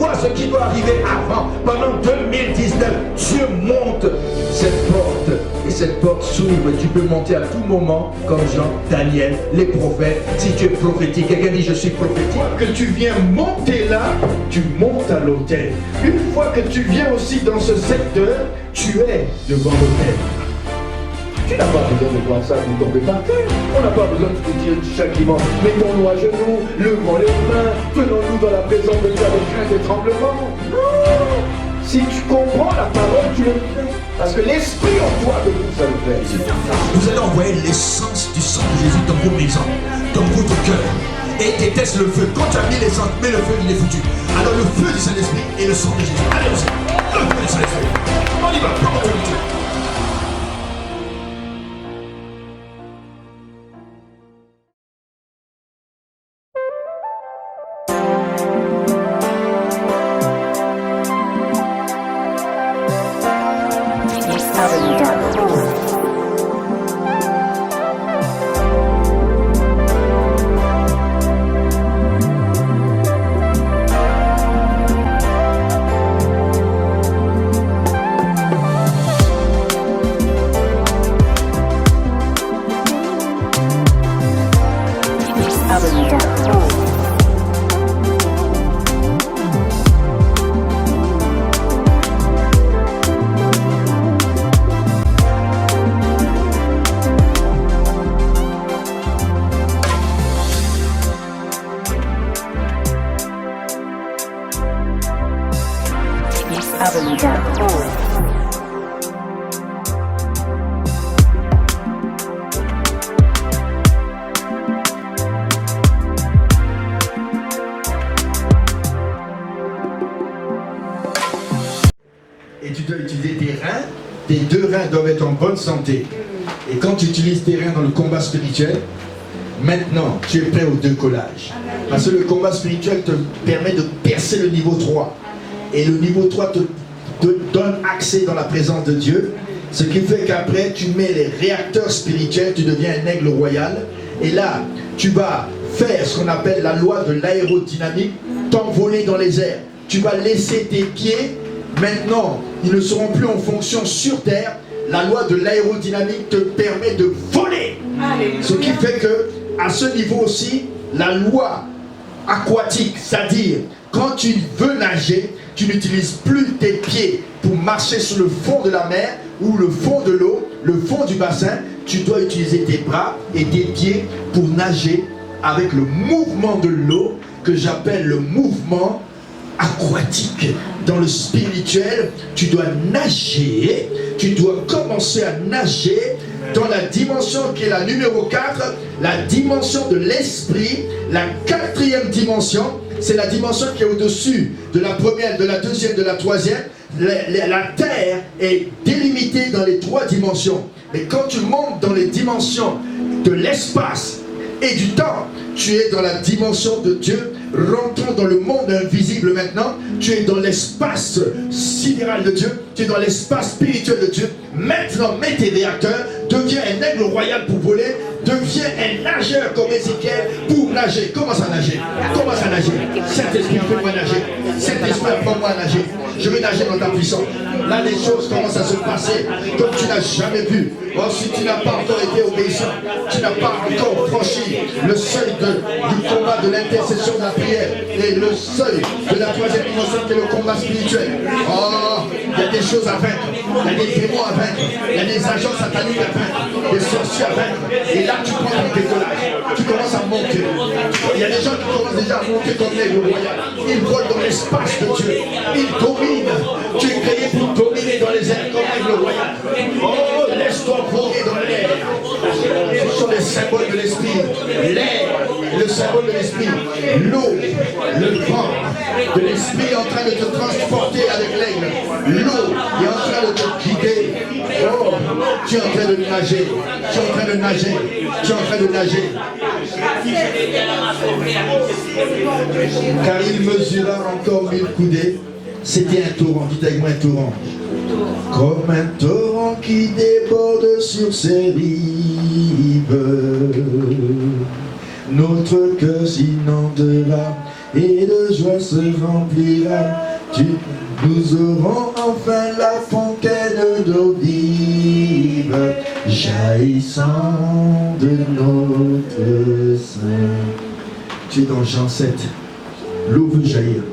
vois ce qui doit arriver avant. Pendant 2019, Dieu monte cette porte. Et cette porte s'ouvre. Tu peux monter à tout moment, comme Jean, Daniel, les prophètes. Si tu es prophétique, quelqu'un dit je suis prophétique. Une fois que tu viens monter là, tu montes à l'autel. Une fois que tu viens aussi dans ce secteur, tu es devant l'autel. Tu n'as pas besoin de voir ça pour tomber par terre. On n'a pas besoin de te dire chacun, mettons-nous à genoux, levons les mains, tenons-nous dans la présence de Dieu avec crainte et tremblement. Non. Si tu comprends la parole, tu le fais. Parce que l'esprit en toi de vous, ça le fait. Vous allez envoyer l'essence du sang de Jésus dans vos maisons, dans votre cœur. Et déteste le feu. Quand tu as mis l'essence, mais le feu, il est foutu. Alors le feu du Saint-Esprit et le sang de Jésus. Allez, le feu du Saint-Esprit. On y va, prends l'autorité. Et tu dois utiliser tes reins. Tes deux reins doivent être en bonne santé. Et quand tu utilises tes reins dans le combat spirituel, maintenant tu es prêt au décollage. Parce que le combat spirituel te permet de percer le niveau 3. Et le niveau 3 te donne accès dans la présence de Dieu. Ce qui fait qu'après tu mets les réacteurs spirituels, tu deviens un aigle royal. Et là, tu vas faire ce qu'on appelle la loi de l'aérodynamique, t'envoler dans les airs. Tu vas laisser tes pieds. Maintenant, ils ne seront plus en fonction sur terre. La loi de l'aérodynamique te permet de voler. Alléluia. Ce qui fait que, à ce niveau aussi, la loi aquatique, c'est-à-dire quand tu veux nager, tu n'utilises plus tes pieds pour marcher sur le fond de la mer ou le fond de l'eau, le fond du bassin. Tu dois utiliser tes bras et tes pieds pour nager avec le mouvement de l'eau que j'appelle le mouvement aquatique. Dans le spirituel, tu dois nager, tu dois commencer à nager dans la dimension qui est la numéro 4, la dimension de l'esprit. La quatrième dimension, c'est la dimension qui est au-dessus de la première, de la deuxième, de la troisième. La terre est délimitée dans les trois dimensions. Mais quand tu montes dans les dimensions de l'espace et du temps, tu es dans la dimension de Dieu. Rentrons dans le monde invisible maintenant. Tu es dans l'espace sidéral de Dieu. Tu es dans l'espace spirituel de Dieu. Maintenant, mets tes réacteurs. Deviens un aigle royal pour voler. Deviens un nageur comme Ézéchiel pour nager. Commence à nager. Commence à nager. Saint-Esprit, fais-moi nager. Saint-Esprit, fais-moi nager. Je vais nager dans ta puissance. Là, les choses commencent à se passer comme tu n'as jamais vu. Oh, si tu n'as pas encore été obéissant, tu n'as pas encore franchi le seuil du combat de l'intercession de la prière et le seuil de la troisième dimension qui est le combat spirituel. Oh, il y a des choses à vaincre, il y a des démons à vaincre, il y a des agents sataniques à vaincre, des sorciers à vaincre. Et là, tu prends ton décollage, tu commences à monter. Il y a des gens qui commencent déjà à monter comme l'aigle royal. Ils volent dans l'espace de Dieu, ils dominent. Tu es créé pour dominer dans les airs comme l'aigle royal. Oh, laisse-toi voler dans l'air. Ce sont les symboles de l'esprit. L'air, le symbole de l'esprit. L'eau, le vent de l'esprit est en train de te transporter avec l'aigle. L'eau est en train de te guider. Oh, tu es en train de nager. Tu es en train de nager. Tu es en train de nager. Car il mesura encore 1000 coudées. C'était un torrent. Dites avec moi un torrent. Comme un torrent qui déborde sur ses rives, notre cœur s'inondera et de joie se remplira. Nous aurons enfin la fontaine d'eau vive, jaillissant de notre sein. Tu es dans Jean 7, l'eau veut jaillir.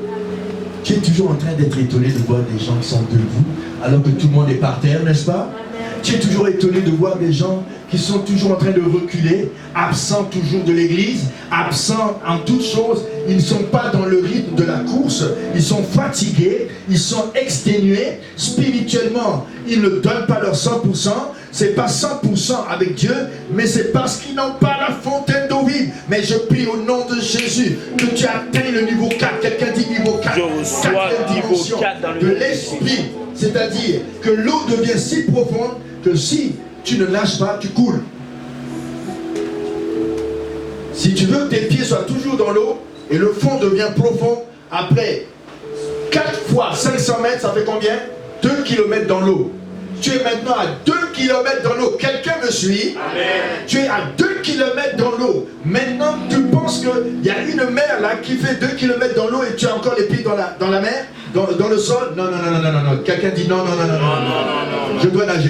Tu es toujours en train d'être étonné de voir des gens qui sont debout, alors que tout le monde est par terre, n'est-ce pas? Tu es toujours étonné de voir des gens qui sont toujours en train de reculer, absents toujours de l'église, absents en toutes choses. Ils ne sont pas dans le rythme de la course, ils sont fatigués, ils sont exténués. Spirituellement, ils ne donnent pas leur 100%. C'est pas 100% avec Dieu, mais c'est parce qu'ils n'ont pas la fontaine d'eau vive. Mais je prie au nom de Jésus que tu atteignes le niveau 4. Quelqu'un dit niveau 4. Je reçois niveau 4 dans le de l'esprit. C'est-à-dire que l'eau devient si profonde que si tu ne lâches pas, tu coules. Si tu veux que tes pieds soient toujours dans l'eau et le fond devient profond, après 4 fois 500 mètres, ça fait combien? 2 km dans l'eau. Tu es maintenant à 2 km dans l'eau. Quelqu'un me suit? Amen. Tu es à 2 km dans l'eau. Maintenant, tu penses qu'il y a une mer là qui fait 2 km dans l'eau et tu as encore les pieds dans la mer, dans le sol? Non. Quelqu'un dit non. Je dois nager.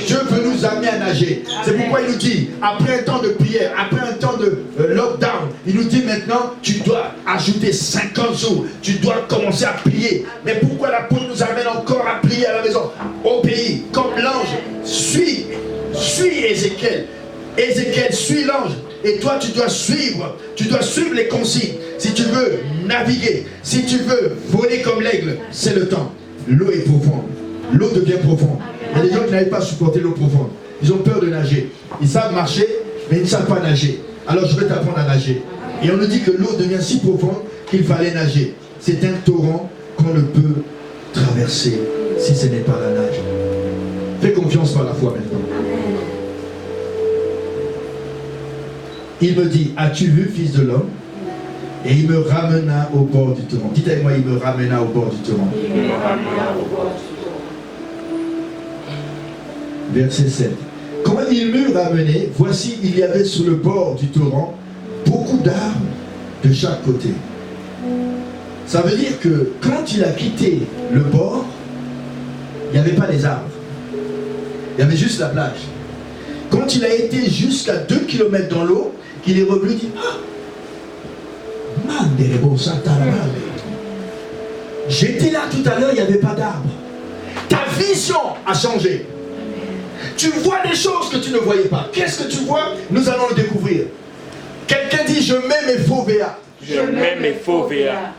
Dieu veut nous amener à nager. C'est pourquoi il nous dit, après un temps de prière, après un temps de lockdown, il nous dit maintenant, tu dois ajouter 50 jours. Tu dois commencer à prier. Mais pourquoi l'apôtre nous amène encore à prier à la maison? Au pays, comme l'ange, suis Ézéchiel. Ézéchiel, suis l'ange. Et toi, tu dois suivre les consignes. Si tu veux naviguer, si tu veux voler comme l'aigle, c'est le temps. L'eau est profonde. L'eau devient profonde. Il y a des gens qui n'arrivent pas à supporter l'eau profonde. Ils ont peur de nager. Ils savent marcher, mais ils ne savent pas nager. Alors je vais t'apprendre à nager. Et on nous dit que l'eau devient si profonde qu'il fallait nager. C'est un torrent qu'on ne peut traverser si ce n'est pas la nage. Fais confiance par la foi maintenant. Il me dit, as-tu vu, fils de l'homme? Et il me ramena au bord du torrent. Dites avec moi, il me ramena au bord du torrent. Verset 7. Quand il m'eut ramené, voici, il y avait sur le bord du torrent beaucoup d'arbres de chaque côté. Ça veut dire que quand il a quitté le bord, il n'y avait pas les arbres. Il y avait juste la plage. Quand il a été jusqu'à 2 km dans l'eau, qu'il est revenu, il dit, j'étais là tout à l'heure, il n'y avait pas d'arbres. Ta vision a changé. Tu vois des choses que tu ne voyais pas. Qu'est-ce que tu vois? Nous allons le découvrir. Quelqu'un dit, je mets mes faux VA. Je mets mes faux VA.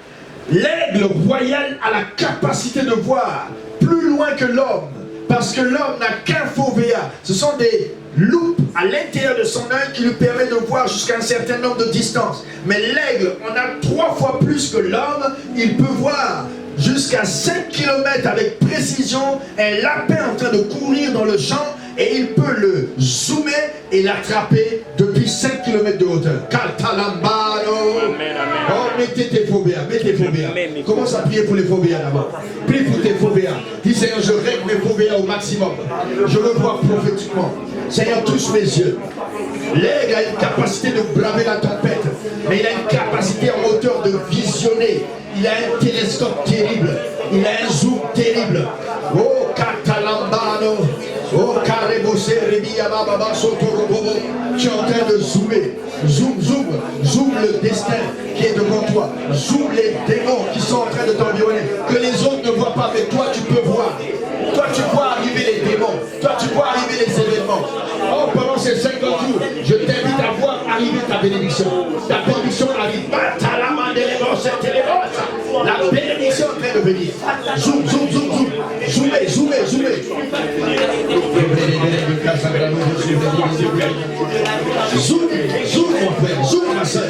L'aigle royal a la capacité de voir plus loin que l'homme. Parce que l'homme n'a qu'un faux VA. Ce sont des loupes à l'intérieur de son œil qui lui permet de voir jusqu'à un certain nombre de distances. Mais l'aigle en a 3 fois plus que l'homme. Il peut voir jusqu'à 5 km avec précision un lapin en train de courir dans le champ et il peut le zoomer et l'attraper depuis 5 km de hauteur. Katalambano. Amen. Oh, mettez tes phobéas, Commence à prier pour les phobéas d'abord. Prie pour tes phobéas. Dis Seigneur, je règle mes phobéas au maximum. Je veux voir prophétiquement. Seigneur, touche mes yeux. L'aigle a une capacité de braver la tempête, mais il a une capacité en hauteur de visionner. Il a un télescope terrible. Il a un zoom terrible. Oh, Katalambano. Oh, Karebose, Rebia, Baba, Sotorobobo. Tu es en train de zoomer. Zoom le destin qui est devant toi. Zoom les démons qui sont en train de t'environner. Que les autres ne voient pas, mais toi tu peux voir. Toi tu vois arriver les démons. Toi tu vois arriver les événements. Oh, pendant ces 50 jours, je t'invite à voir arriver ta bénédiction. Ta bénédiction arrive. La bénédiction est en train de venir. Zoom. Zoomez. Zoom mon frère, zoom ma soeur.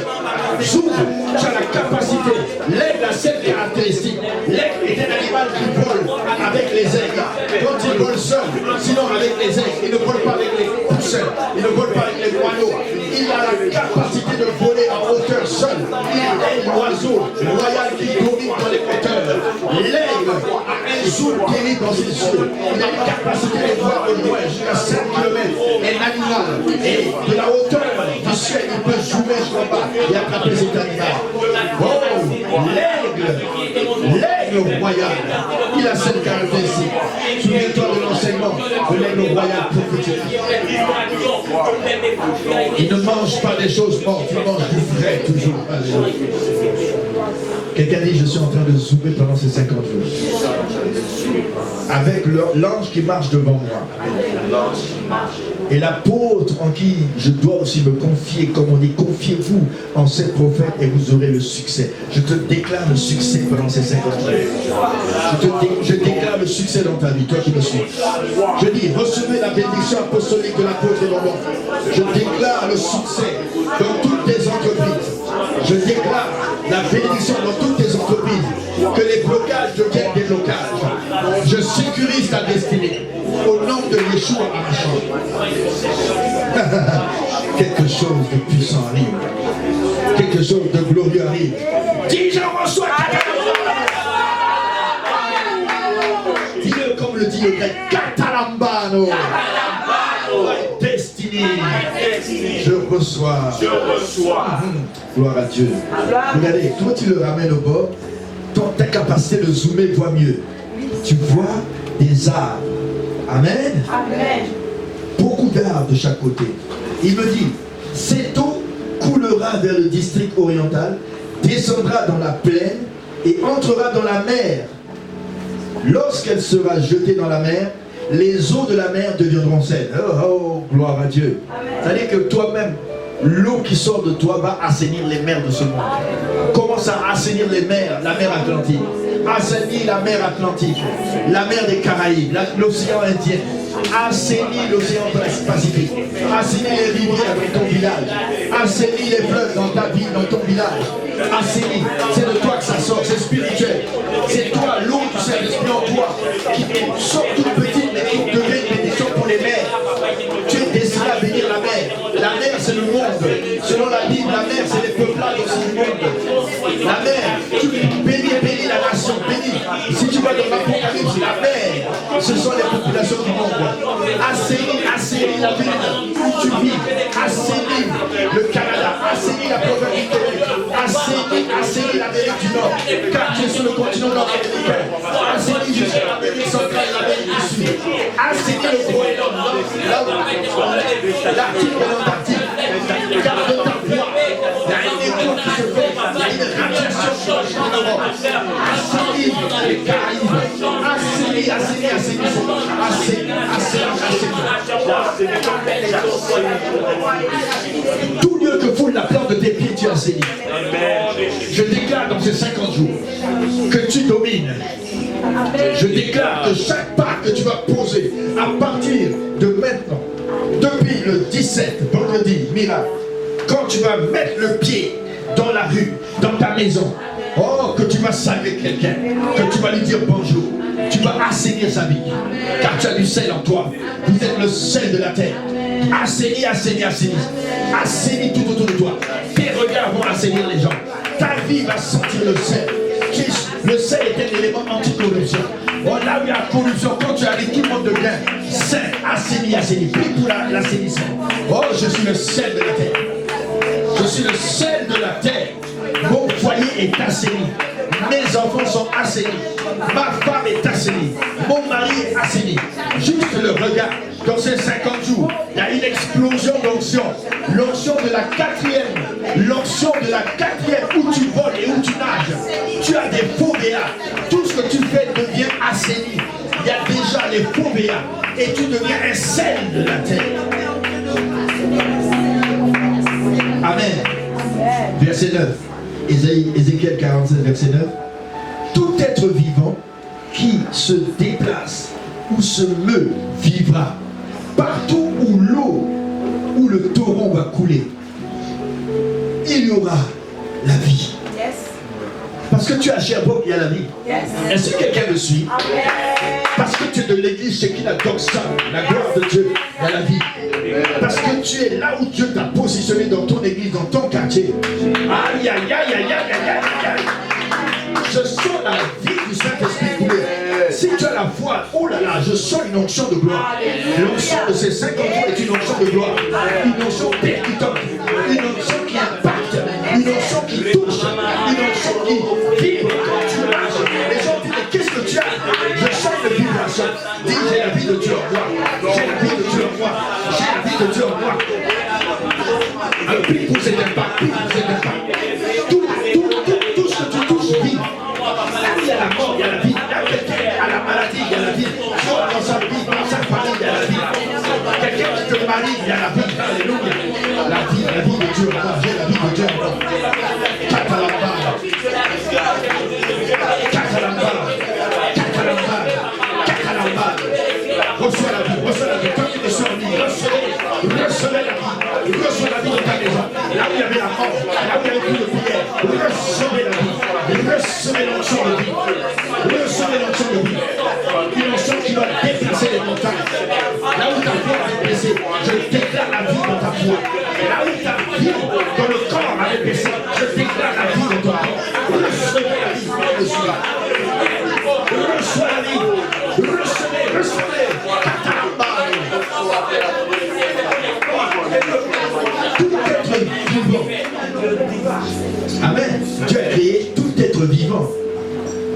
Zoom, tu as la capacité. L'aigle a cette caractéristique. L'aigle est un animal qui vole avec les aigles. Quand il vole seul, sinon avec les aigles, il ne vole pas avec les poussins, il ne vole pas avec les moineaux. Il a la capacité de voler en hauteur seul. Il est l'oiseau royal qui domine dans les hauteurs. L'aigle a un zoom terrible dans ses yeux. Il a une capacité de voir au loin jusqu'à 5 km. Un animal. Et de la hauteur du ciel, il peut zoomer jusqu'en bas et attraper cet animal. l'aigle royal. Il a cette caractéristique. Souviens-toi de l'enseignement de l'aigle royal prophétique. Il ne mange pas des choses mortes, il mange du frais toujours. Alléluia. Quelqu'un dit, je suis en train de zoomer pendant ces 50 jours. Avec l'ange qui marche devant moi. Et l'apôtre en qui je dois aussi me confier, comme on dit, confiez-vous en ces prophètes et vous aurez le succès. Je te déclare le succès pendant ces 50 jours. Je déclare le succès dans ta vie, toi qui me suis. Je dis, recevez la bénédiction apostolique de l'apôtre et l'homme. Je déclare le succès dans toutes tes entreprises. Je déclare la bénédiction dans toutes tes entreprises. Que les blocages deviennent des blocages. Je sécurise ta destinée. Au nom de Yeshua HaMashiach. Quelque chose de puissant arrive. Quelque chose de glorieux arrive. Dis, je reçois. Dis-le comme le dit le grec. Katalambano. Destinée. Je reçois. Gloire à Dieu. Regardez, toi tu le ramènes au bord. Ta capacité de zoomer voit mieux. Tu vois des arbres. Amen. Amen. Beaucoup d'arbres de chaque côté. Il me dit, cette eau coulera vers le district oriental, descendra dans la plaine et entrera dans la mer. Lorsqu'elle sera jetée dans la mer, les eaux de la mer deviendront saines. Oh, gloire à Dieu. C'est-à-dire que toi-même, l'eau qui sort de toi va assainir les mers de ce monde. Commence à assainir les mers, la mer Atlantique. Assainir la mer Atlantique, la mer des Caraïbes, l'océan Indien. Assainir l'océan Pacifique. Assainir les rivières dans ton village. Assainir les fleuves dans ta ville, dans ton village. Assainir. C'est de toi que ça sort, c'est spirituel. C'est toi, l'eau du Saint-Esprit en toi, qui sort toute petite, mais qui devient une bénédiction pour les mers. Tu es destiné à bénir la mer. La mer, c'est le monde. Selon la Bible, la mer, c'est les peuplades aussi du monde. La mer, tu bénis la nation, bénis. Si tu vas dans l'Apocalypse, la mer, ce sont les populations du monde. Assainir la ville où tu vis. Assainir le Canada. Assainir la province du Québec. Assainir l'Amérique du Nord. Car tu es sur le continent nord-américain. Assainir jusqu'à l'Amérique centrale et l'Amérique du Sud. Assainir le Groenland. L'Arctique et l'Antarctique. Garde ta voix. Il y a une écho qui se fait. Il y a une radiation qui change en Europe. Assainir les Caraïbes. Assainir. Tout lieu que foule la plante de tes pieds, tu assainis. Je déclare dans ces 50 jours que tu domines. Je déclare que chaque pas que tu vas poser à partir de maintenant, depuis le 17, vendredi, miracle, quand tu vas mettre le pied dans la rue, dans ta maison, oh, que tu vas saluer quelqu'un, que tu vas lui dire bonjour, tu vas assainir sa vie, car tu as du sel en toi. Vous êtes le sel de la terre. Assainis. Assainis tout autour de toi. Tes regards vont assainir les gens. Ta vie va sentir le sel. Le sel est un élément anti-corruption. Oh, là où il y a corruption, quand tu arrives, tout le monde devient sain. Assaini. Prie pour l'assainissement. Oh, je suis le sel de la terre. Je suis le sel de la terre. Mon foyer est assaini. Mes enfants sont assainis. Ma femme est assainie. Mon mari est assaini. Juste le regard. Dans ces 50 jours, il y a une explosion d'onction. L'onction de la quatrième. L'onction de la quatrième où tu voles et où tu nages. Tu as des faux béats. Tout ce que tu fais devient assaini. Il y a déjà les faux béats. Et tu deviens un sel de la terre. Amen. Verset 9. Ézéchiel 47, verset 9. Tout être vivant qui se déplace ou se meut vivra. Partout où l'eau ou le torrent va couler, il y aura la vie. Yes. Parce que tu es à Sherbrooke, il y a la vie. Yes. Est-ce que quelqu'un me suit? Amen. Parce que tu es de l'église chez qui la doxa, la gloire de Dieu, il y a la vie. Parce que tu es là où Dieu t'a positionné dans ton église, dans ton quartier. Aïe. Je sens la vie du Saint-Esprit couler. Si tu as la foi, oh là là, je sens une onction de gloire. L'onction de ces 50 jours est une onction de gloire. Une onction percutante. Une onction qui impacte. Une onction qui touche. Une onction qui vibre. personne. Dis, j'ai la vie de Dieu en moi. J'ai la vie de Dieu en moi. J'ai la vie de Dieu en moi. Alors, prie pour cet impact. Prie pour cet impact. Tout ce que tu touches, vit. Là où il y a la mort, il y a la vie. Là où quelqu'un a la maladie, il y a la vie. Dans sa vie, dans sa famille, il y a la vie. Quelqu'un qui te marie, il y a la vie. Alléluia. La vie de Dieu en moi. J'ai la vie de Dieu en moi. Katalamba. Katalamba. Katalamba. Katalamba. Reçois la vie, reçois la vie. Quand tu es sur lui, recevez la vie. Reçois la vie dans ta maison. Là où il y avait la mort, là où il y avait plus de prière, recevez la vie. Recevez l'onction de vie. Recevez l'onction de vie. Une onction qui va déplacer les montagnes. Là où ta foi avait baissé, je déclare la vie dans ta foi. Là où ta vie, dans le corps avait baissé, je déclare la vie dans ton corps. Recevez la vie. Reçois la vie. Recevez. Tout être vivant. Amen. Dieu a créé tout être vivant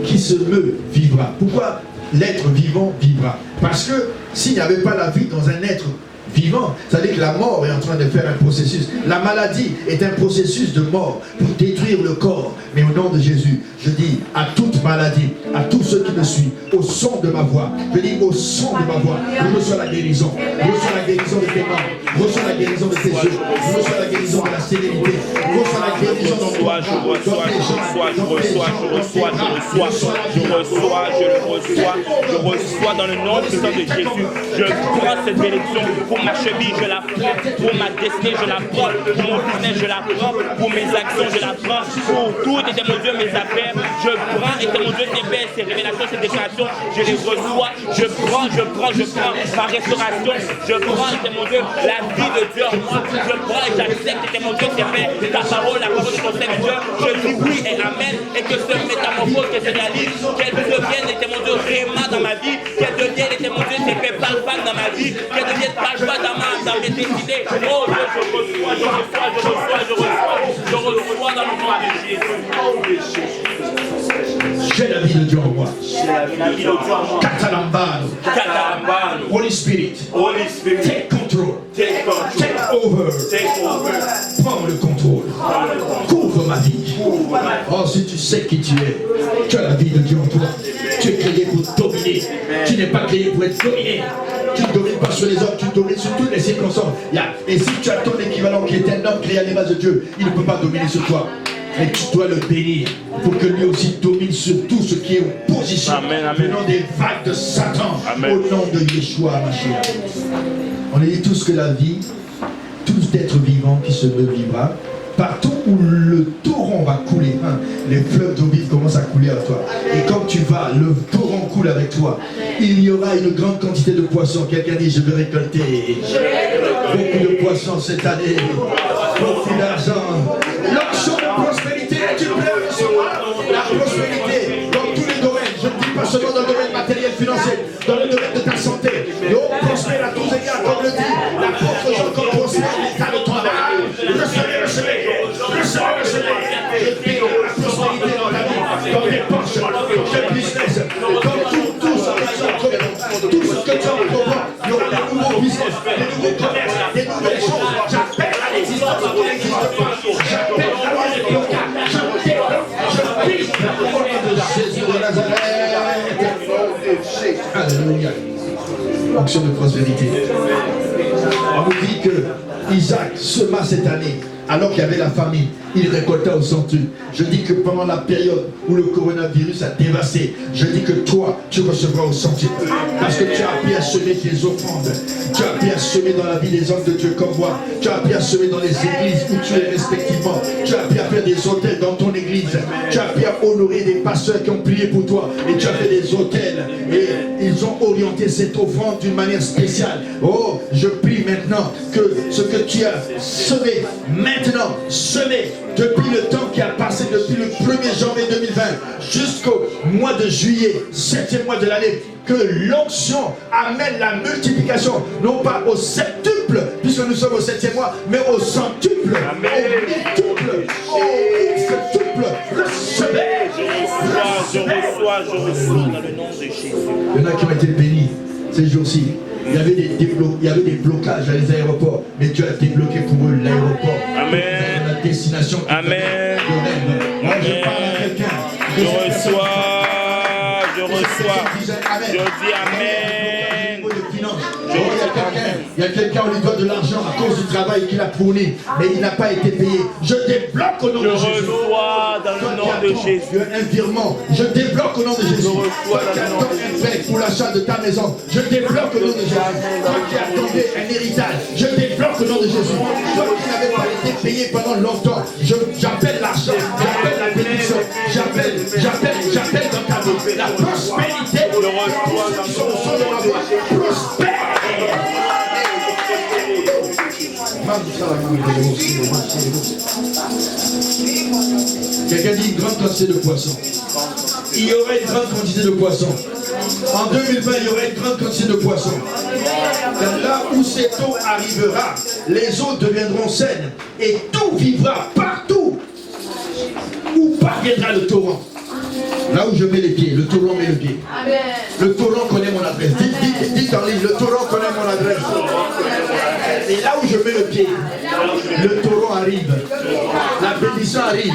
qui se meut vivra. Pourquoi l'être vivant vivra? Parce que s'il n'y avait pas la vie dans un être vivant, ça veut dire que la mort est en train de faire un processus. La maladie est un processus de mort pour détruire le corps. Mais au nom de Jésus, je dis à toute maladie, à tous ceux qui me suivent, au son de ma voix, je dis au son de ma voix, reçois la guérison. Reçois la guérison de tes membres. Reçois la guérison de tes yeux. Reçois la guérison de la stérilité. Reçois la guérison dans ton corps. Je reçois dans le nom puissant de Jésus. Je prends cette bénédiction pour ma cheville, je la prends. Pour ma destinée, je la prends. Pour mon business, je la prends. Pour mes actions, je la prends. Pour tout, était mon Dieu, mes affaires. Je prends, était mon Dieu, tes paix, ces révélations, ces déclarations. Je les reçois. Je prends. Ma restauration. Je prends, était mon Dieu, la vie de Dieu en moi. Je prends et j'accepte, était mon Dieu, tes paix. Ta parole, la parole de ton serviteur. Je dis oui et amen. Et que ce métamorphose, que se réalise, qu'elle devienne, était mon Dieu, réellement dans ma vie. Qu'elle devienne, était mon Dieu, tes paix palpables dans ma vie. Qu'elle devienne palpable dans mes décisions. Oh Dieu, je reçois dans le nom de Jésus. J'ai la vie de Dieu en moi. La vie de Dieu en moi. Katalambano. Holy Spirit. Take control. Take over. Prends le contrôle. Couvre ma vie. Oh, si tu sais qui tu es, tu as la vie de Dieu en toi. Tu es créé pour dominer. Tu n'es pas créé pour être dominé. Tu ne domines pas sur les hommes, tu domines sur toutes les circonstances. Et si tu as ton équivalent qui est un homme créé à l'image de Dieu, il ne peut pas dominer sur toi. Mais tu dois le bénir pour que lui aussi domine sur tout ce qui est opposition. Venant des vagues de Satan. Amen. Au nom de Yeshua Mashiach. On dit tous que la vie, tout être vivant qui se meut vivra. Partout où le torrent va couler, les fleuves d'eau vive commencent à couler à toi. Et quand tu vas, le torrent coule avec toi. Il y aura une grande quantité de poissons. Quelqu'un dit, je vais récolter beaucoup de poissons cette année. Beaucoup d'argent. L'onction de prospérité est une pleine recevoir. La prospérité dans tous les domaines. Je ne dis pas seulement dans le domaine matériel, financier, dans le domaine de ta santé. Et prospère à tous égards, comme le dit l'apôtre Jean, comme prospère l'état de ton âme. Recevez. Je déclare la prospérité dans ta vie, dans tes poches, dans tes business, dans tout ce que tu as entreprendre. Il y aura des nouveaux business, des nouveaux commerces, des nouvelles choses. J'appelle à l'existence de ton n'existe. J'appelle à la vie locale. Je prie au nom de Jésus de Nazareth. Alléluia. Onction de prospérité. On nous dit que Isaac sema cette année. Alors qu'il y avait la famine, il récolta au centuple. Je dis que pendant la période où le coronavirus a dévasté, je dis que toi, tu recevras au centuple. Parce que tu as appris à semer tes offrandes. Tu as appris à semer dans la vie des hommes de Dieu comme moi. Tu as appris à semer dans les églises où tu es respectivement. Tu as appris à faire des hôtels dans ton église. Tu as appris à honorer des pasteurs qui ont prié pour toi. Et tu as fait des hôtels. Et ils ont orienté cette offrande d'une manière spéciale. Oh, je prie maintenant que ce que tu as semé, maintenant, semé depuis le temps qui a passé, depuis le 1er janvier 2020 jusqu'au mois de juillet, 7e mois de l'année, que l'onction amène la multiplication, non pas au septuple, puisque nous sommes au 7e mois, mais au centuple, au mille-tuple, au X-tuple. Recevez, reçois dans le nom de Jésus. Il y en a qui ont été bénis ces jours-ci. Il y avait des blocages à les aéroports, mais Dieu a débloqué pour eux l'aéroport. Amen. La destination. Amen. Moi, je parle à quelqu'un. Je reçois. Je dis Amen. Il y a quelqu'un, on lui doit de l'argent à cause du travail qu'il a fourni, mais il n'a pas été payé. Je débloque au nom de Jésus. Je reçois dans le nom de Jésus. Un virement, je débloque au nom de Jésus. Je reçois dans le nom de Jésus. Un prêt pour l'achat de ta maison, je débloque au nom de Jésus. Toi qui as demandé un héritage, je débloque au nom de Jésus. Toi qui n'avais pas été payé pendant longtemps, j'appelle l'argent, j'appelle la bénédiction, j'appelle dans ta vie la prospérité. Je reçois dans le nom de Jésus. Prospère. Quelqu'un dit une grande quantité de poissons. Il y aurait une grande quantité de poissons. En 2020, il y aurait une grande quantité de poissons. Là où cette eau arrivera, les eaux deviendront saines et tout vivra partout où parviendra le torrent. Là où je mets les pieds, le torrent met le pied. Le torrent connaît mon adresse. Dites en ligne, le torrent connaît mon adresse. Et là où je mets le pied, le torrent arrive. La bénédiction arrive. Et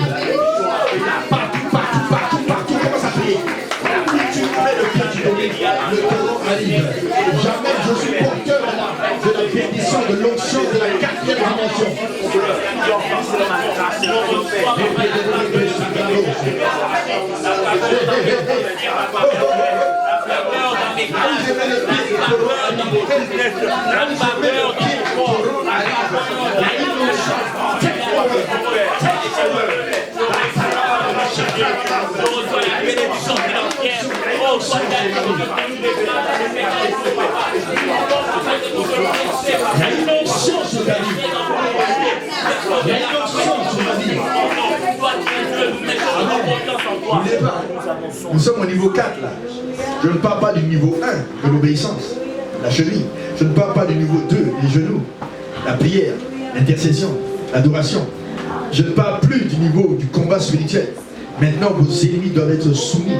là, partout, commence à prier. Là où tu mets le pied, le torrent arrive. Jamais je suis porteur de la bénédiction, de l'onction de la 4e dimension. Nous sommes au niveau 4 là. Je ne parle pas du niveau 1 de l'obéissance, la cheville. Je ne parle pas du niveau 2, les genoux, la prière, l'intercession, l'adoration. Je ne parle plus du niveau du combat spirituel. Maintenant, vos ennemis doivent être soumis.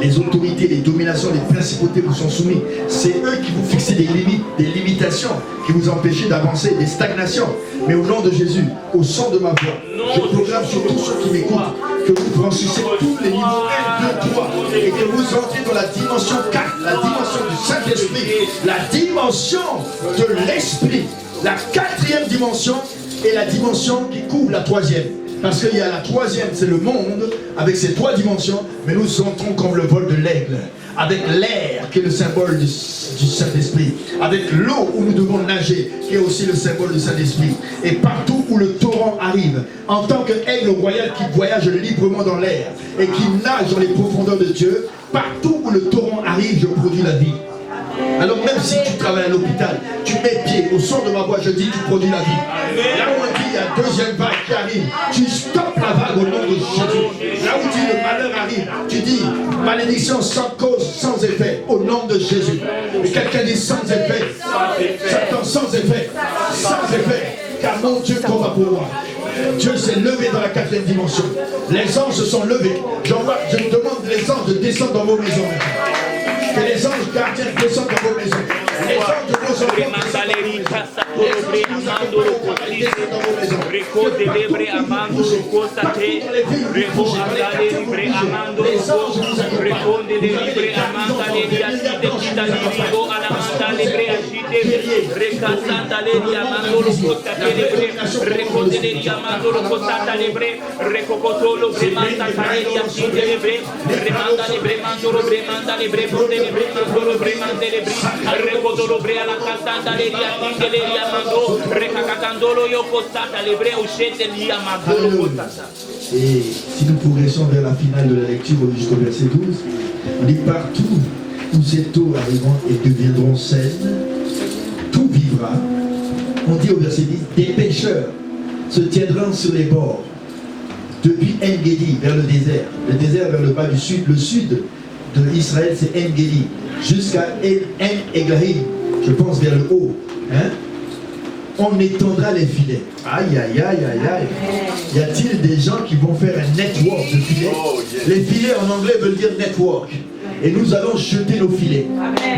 Les autorités, les dominations, les principautés vous sont soumis. C'est eux qui vous fixent des limites, des limitations, qui vous empêchent d'avancer, des stagnations. Mais au nom de Jésus, au son de ma voix, je proclame sur tous ceux qui m'écoutent que vous franchissez tous les niveaux 1, 2, 3 et que vous entrez dans la dimension 4, la dimension du Saint-Esprit, la dimension de l'Esprit, la 4e dimension et la dimension qui couvre la 3e. Parce qu'il y a la 3e, c'est le monde, avec ses 3 dimensions, mais nous entrons comme le vol de l'aigle, avec l'air qui est le symbole du Saint-Esprit, avec l'eau où nous devons nager, qui est aussi le symbole du Saint-Esprit, et partout où le torrent arrive, en tant qu'aigle royal qui voyage librement dans l'air, et qui nage dans les profondeurs de Dieu, partout où le torrent arrive, je produis la vie. Alors même si tu travailles à l'hôpital, tu mets pied, au son de ma voix, je dis, tu produis la vie. Là où on dit, il y a 2e vague qui arrive, tu stoppes la vague au nom de Jésus. Là où tu dis, le malheur arrive, tu dis, malédiction sans cause, sans effet, au nom de Jésus. Et quelqu'un dit sans effet, Satan sans effet, car mon Dieu combat pour moi. Dieu s'est levé dans la 4e dimension. Les anges se sont levés. Je demande les anges de descendre dans vos maisons. Que les anges gardiens descendent dans vos maisons. Les anges de vos enfants descendent dans vos maisons. Et si nous progressons vers la finale de la lecture jusqu'au verset 12, on dit partout où ces eaux arriveront et deviendront saines, tout vivra. On dit au verset 10, des pêcheurs se tiendront sur les bords, depuis En-Gedi vers le désert vers le bas du sud, le sud de Israël c'est En-Gedi, jusqu'à En-Eglaim, je pense vers le haut. Hein? On étendra les filets. Aïe, aïe, aïe, aïe, aïe. Y a-t-il des gens qui vont faire un network de filets? Les filets en anglais veulent dire network. Et nous allons jeter nos filets.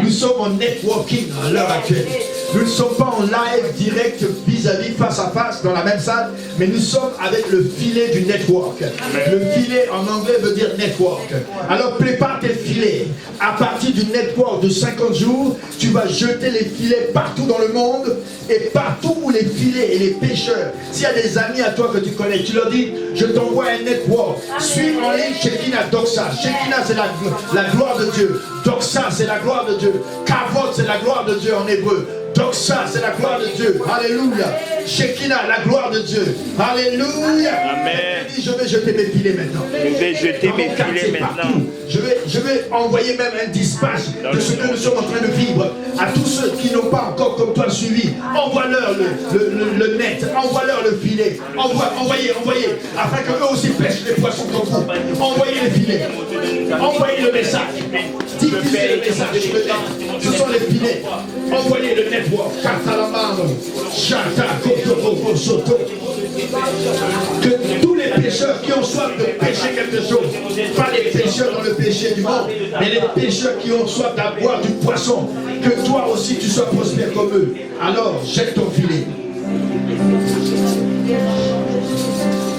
Nous sommes en networking à l'heure actuelle. Nous ne sommes pas en live direct vis-à-vis, face à face, dans la même salle, mais nous sommes avec le filet du network. Le filet en anglais veut dire network. Alors prépare tes filets. À partir du network de 50 jours, tu vas jeter les filets partout dans le monde et partout où les filets et les pêcheurs. S'il y a des amis à toi que tu connais, tu leur dis, je t'envoie un network. Suis en ligne Shekinah Doxa. Shekinah, c'est la gloire de Dieu. Doxa, c'est la gloire de Dieu. Kavod, c'est la gloire de Dieu en hébreu. Doxa, c'est la gloire de Dieu. Alléluia. Shekinah, la gloire de Dieu. Alléluia. Amen. Je vais jeter mes filets maintenant. Je vais jeter mes filets maintenant. Je vais envoyer même un dispatch de ce que nous sommes en train de vivre à tous ceux qui n'ont pas encore comme toi suivi. Envoie-leur le net, envoie-leur le filet. Envoyez, afin qu'eux aussi pêchent les poissons comme vous. Envoyez les filets. Envoyez le message. Diffusez le message. Ce sont les filets. Envoyez le network. Que tous les pêcheurs qui ont soif de pêcher quelque chose, pas les pêcheurs dans le péché du monde, mais les pêcheurs qui ont soif d'avoir du poisson, que toi aussi tu sois prospère comme eux. Alors jette ton filet.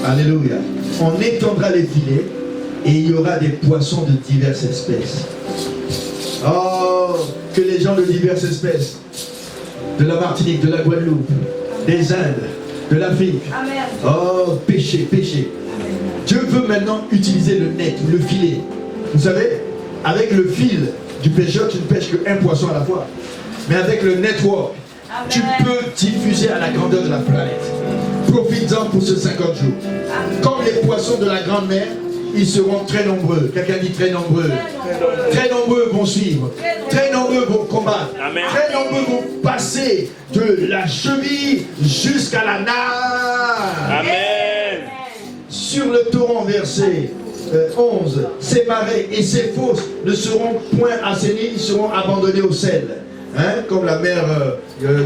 Alléluia. On étendra les filets et il y aura des poissons de diverses espèces. Oh, que les gens de diverses espèces, de la Martinique, de la Guadeloupe, des Indes, de l'Afrique, oh, pêcher. Dieu veut maintenant utiliser le net, le filet. Vous savez, avec le fil du pêcheur, tu ne pêches qu'un poisson à la fois. Mais avec le network, tu peux diffuser à la grandeur de la planète. Profites-en pour ce 50 jours. Comme les poissons de la grande mer, ils seront très nombreux. Quelqu'un dit très nombreux. Très nombreux vont suivre. Très nombreux vont combattre. Amen. Très nombreux vont passer de la cheville jusqu'à la nage. Amen. Sur le torrent verset 11, ces marais et ces fosses ne seront point assainis, ils seront abandonnés au sel. Hein? Comme la mer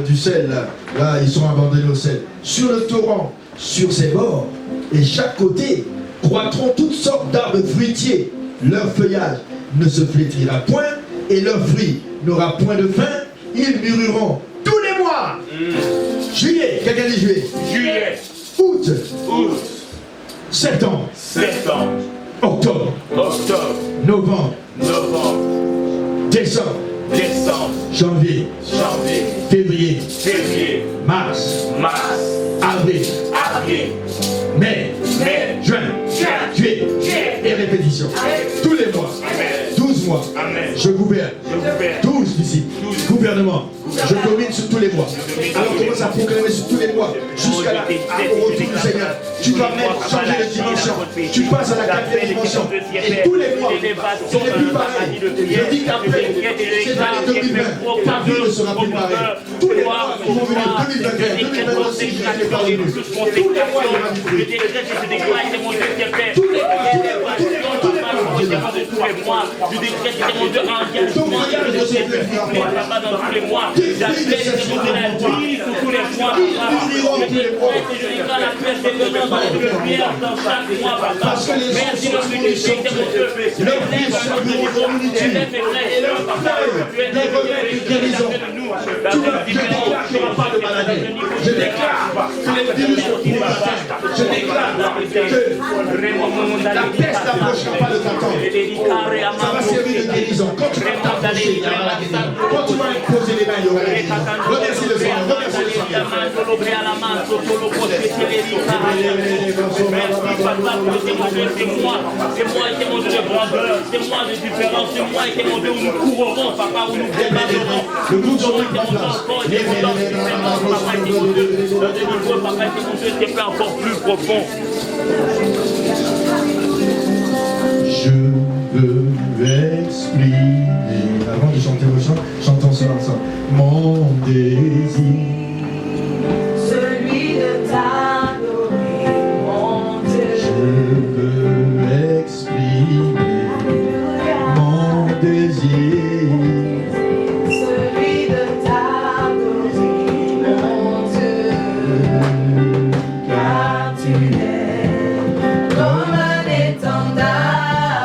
du sel, là, ils sont abandonnés au sel. Sur le torrent, sur ses bords, et chaque côté, croîtront toutes sortes d'arbres fruitiers. Leur feuillage ne se flétrira point, et leur fruit n'aura point de fin. Ils mûriront tous les mois. Juillet, quelqu'un dit juillet. Juillet. Août. Août. Septembre. Septembre. Octobre. Octobre. Novembre. Novembre. Décembre. Décembre. Janvier. Janvier. Février. Février. Mars. Mars. Avril. Avril. Mai. Mai. Juin. Juillet. Et répétition. Tous les mois. 12 mois. Amen. Je gouverne. Je gouverne. 12 ici. Gouvernement. Je domine sur tous les mois. Alors commence à proclamer sur tous les mois. Jusqu'à au retour du Seigneur. Tu vas même changer de dimension. Tu passes à la 4e dimension. Et tous les mois, ce n'est plus pareil. Je dis qu'après cette année 2020, ta vie ne sera plus pareille. Tous les mois qui vont venir, 2021, 2026, je n'ai pas venu. Tous les mois, il y aura du fruit. Tous les mois, je décrète mon Dieu engagement dans tous les mois. J'appelle la vie sur tous les mois. Je décrète et je déclare la persévérance dans les prières dans chaque mois, papa. Merci de ce que j'ai été mon Dieu. Élève et leur papa. Tu es là, je déclare que les virus sont pour la terre. Je déclare que la peste n'approchera pas de ta tente. Ça va servir de guérison. Quand tu vas t'approcher, il y aura la guérison. Quand tu vas imposer les mains, il y aura la guérison. Remercie le Seigneur. Remercie le Seigneur. C'est moi qui ai mon Dieu de grandeur. C'est moi de différence. C'est moi qui ai mon Dieu où nous courrons, papa, où nous démarrons. Le groupe sont mis en place. C'est encore plus profond. Je veux exprimer, avant de chanter le chant, chantons cela ensemble. Mon désir, celui de t'adorer, mon Dieu. je veux exprimer mon désir. Celui de t'adorer, mon Dieu. Car tu es comme un étendard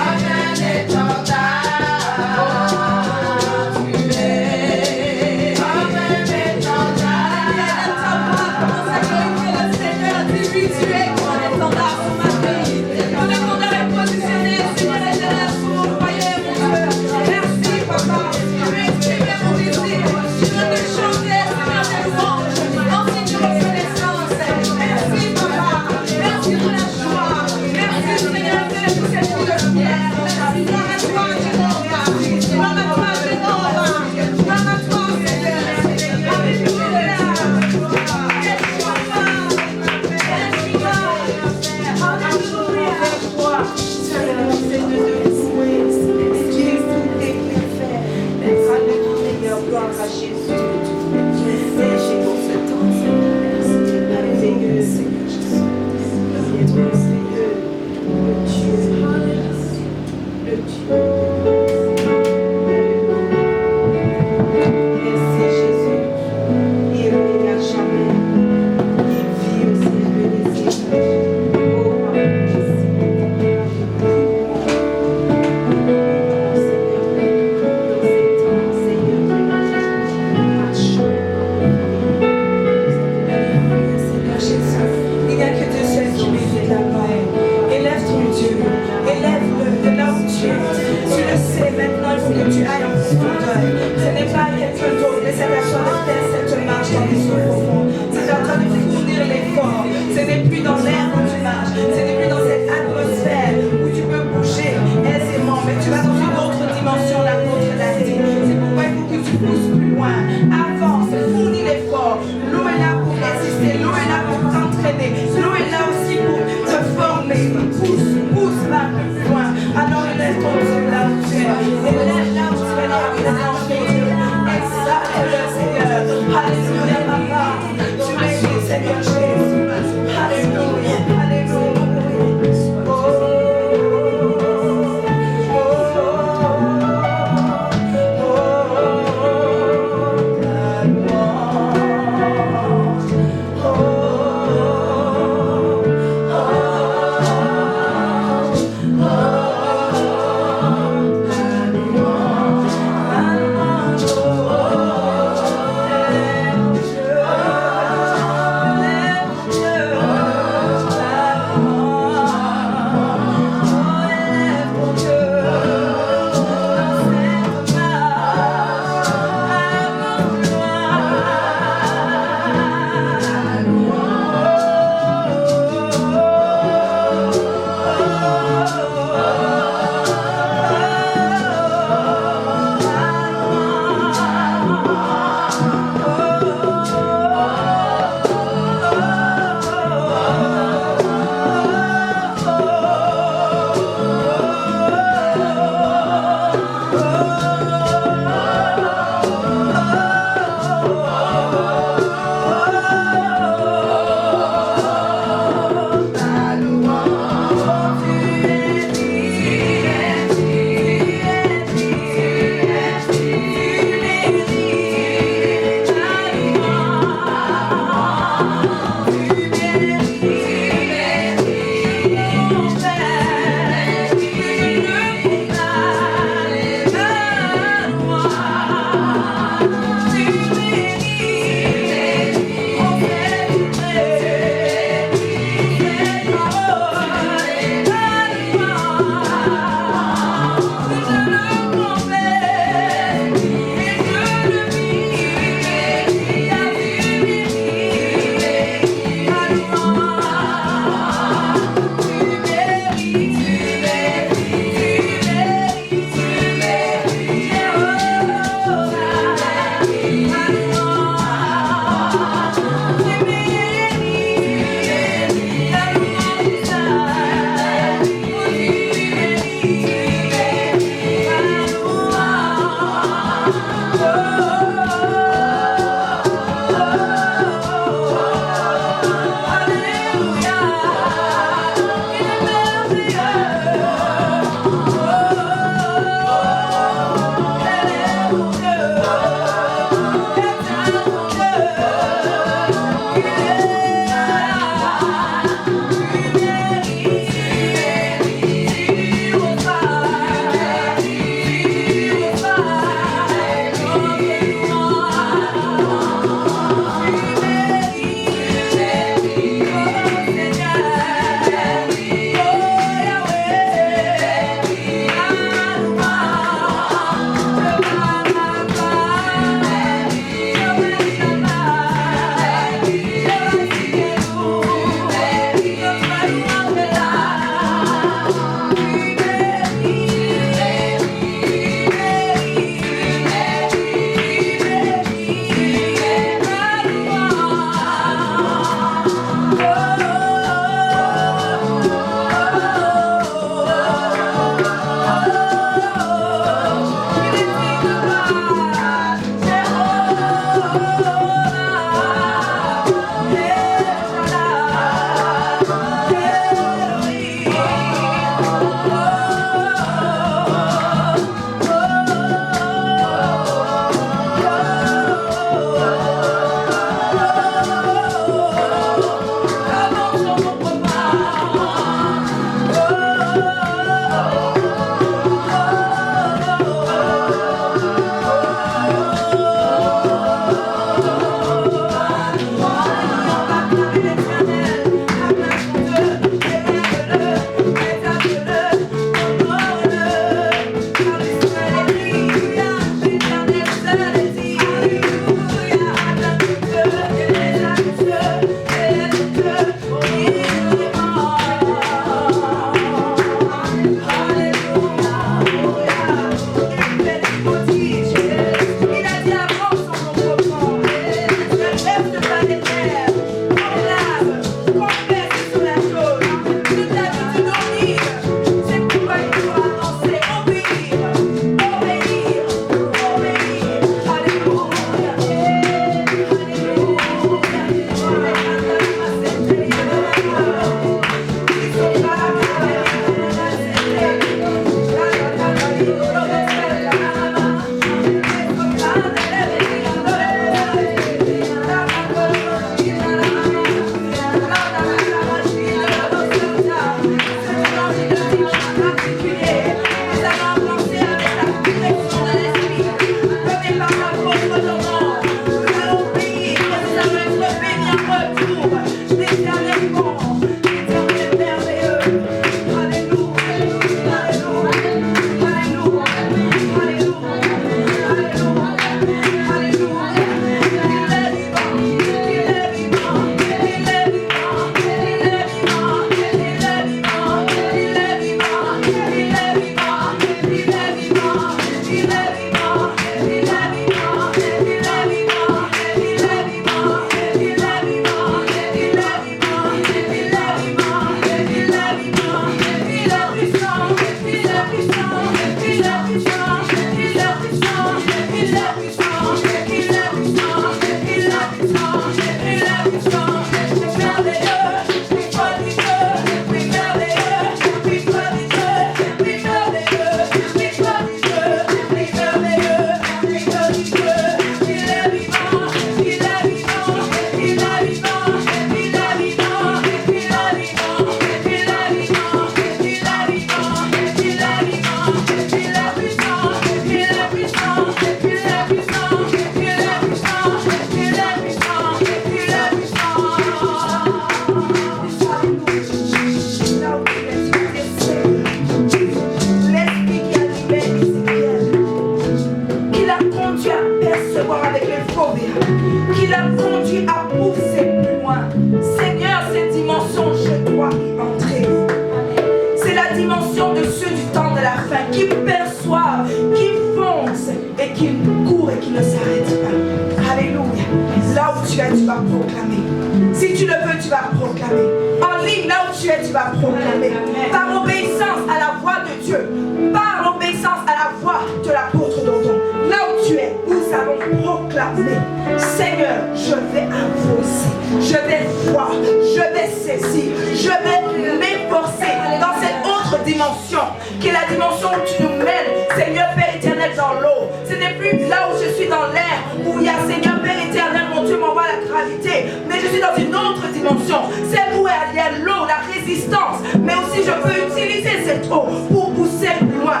proclamer. Si tu le veux, tu vas proclamer. En ligne, là où tu es, tu vas proclamer. Par obéissance à la voix de Dieu. Par obéissance à la voix de l'apôtre Dondon. Là où tu es, nous allons proclamer. Seigneur, je vais avancer. Je vais voir. Je vais saisir. Je vais m'efforcer dans cette autre dimension. Qui est la dimension où tu nous mènes. Seigneur Père éternel dans l'eau. Ce n'est plus là où je suis dans l'air. Où il y a Seigneur Père éternel, mon Dieu m'envoie la gravité. Mais je suis dans une autre dimension. Celle où il y a l'eau, la résistance. Mais aussi je peux utiliser cette eau pour pousser plus loin.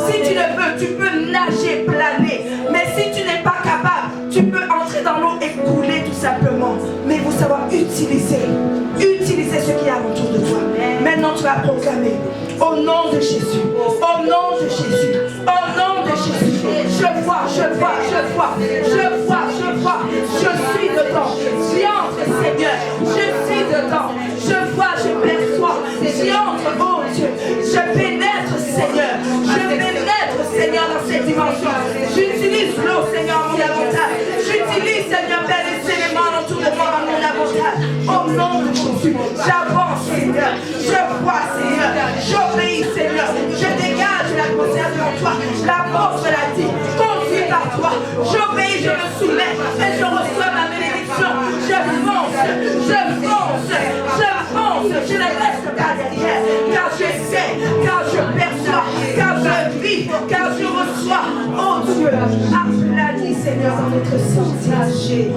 Si tu le veux, tu peux nager, planer. Mais si tu n'es pas capable, tu peux entrer dans l'eau et couler tout simplement. Mais il faut savoir utiliser ce qui est alentour de toi. Maintenant tu vas proclamer au nom de Jésus. Au nom de Jésus. Au nom de Jésus. Je vois. Je suis dedans. J'y entre, Seigneur. Je suis dedans. Je vois, je perçois. J'y entre, oh Dieu. Je pénètre, Seigneur. Je pénètre, Seigneur, dans cette dimension. J'utilise l'eau, Seigneur, à mon avantage. J'utilise, Seigneur, Père, les éléments autour de moi à mon avantage. Au nom de Jésus, j'avance, Seigneur. Je vois, Seigneur. J'obéis, Seigneur. Je dégage l'atmosphère devant toi. L'apôtre l'a dit. Conduit par toi. J'obéis, je me soumets. Et je reçois ma bénédiction. Je fonce. Je ne reste pas derrière. Car je sais, car je perçois, car je vis, car je reçois. Oh Dieu, applaudis, Seigneur, dans notre sentier.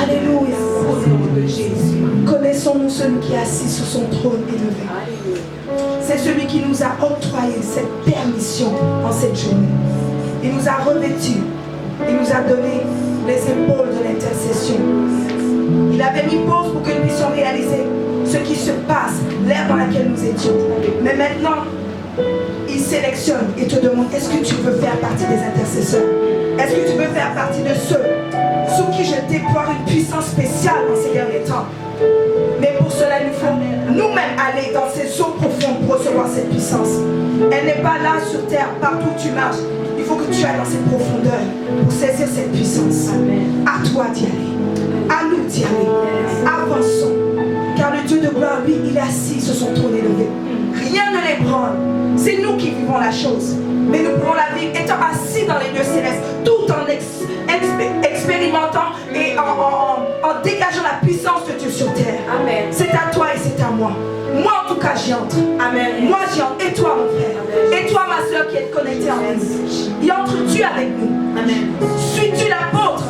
Alléluia. Au nom de Jésus. Connaissons-nous celui qui est assis sur son trône élevé. C'est celui qui nous a octroyé cette permission en cette journée. Il nous a revêtus. Il nous a donné les épaules de l'intercession. Il avait mis pause pour que nous puissions réaliser ce qui se passe, l'ère dans laquelle nous étions. Mais maintenant, il sélectionne et te demande, est-ce que tu veux faire partie des intercesseurs? Est-ce que tu veux faire partie de ceux sous qui je déploie une puissance spéciale dans ces derniers temps? Mais pour cela, il nous faut nous-mêmes aller dans ces eaux profondes pour recevoir cette puissance. Elle n'est pas là sur terre, partout où tu marches. Il faut que tu ailles dans cette profondeur pour saisir cette puissance. Amen. À toi d'y aller. À nous d'y aller. Avançons. Car le Dieu de gloire, lui, il est assis sur son trône élevé. Rien ne l'ébranle. C'est nous qui vivons la chose. Mais nous pouvons la vivre étant assis dans les lieux célestes, tout en expérimentant et en dégageant la puissance de Dieu sur terre. Amen. C'est à toi et c'est à moi. Moi en tout cas j'y entre. Amen. Moi j'y entre. Et toi mon frère. Amen. Et toi ma soeur qui est connectée en nous. Y entres-tu avec nous? Amen. Suis-tu l'apôtre?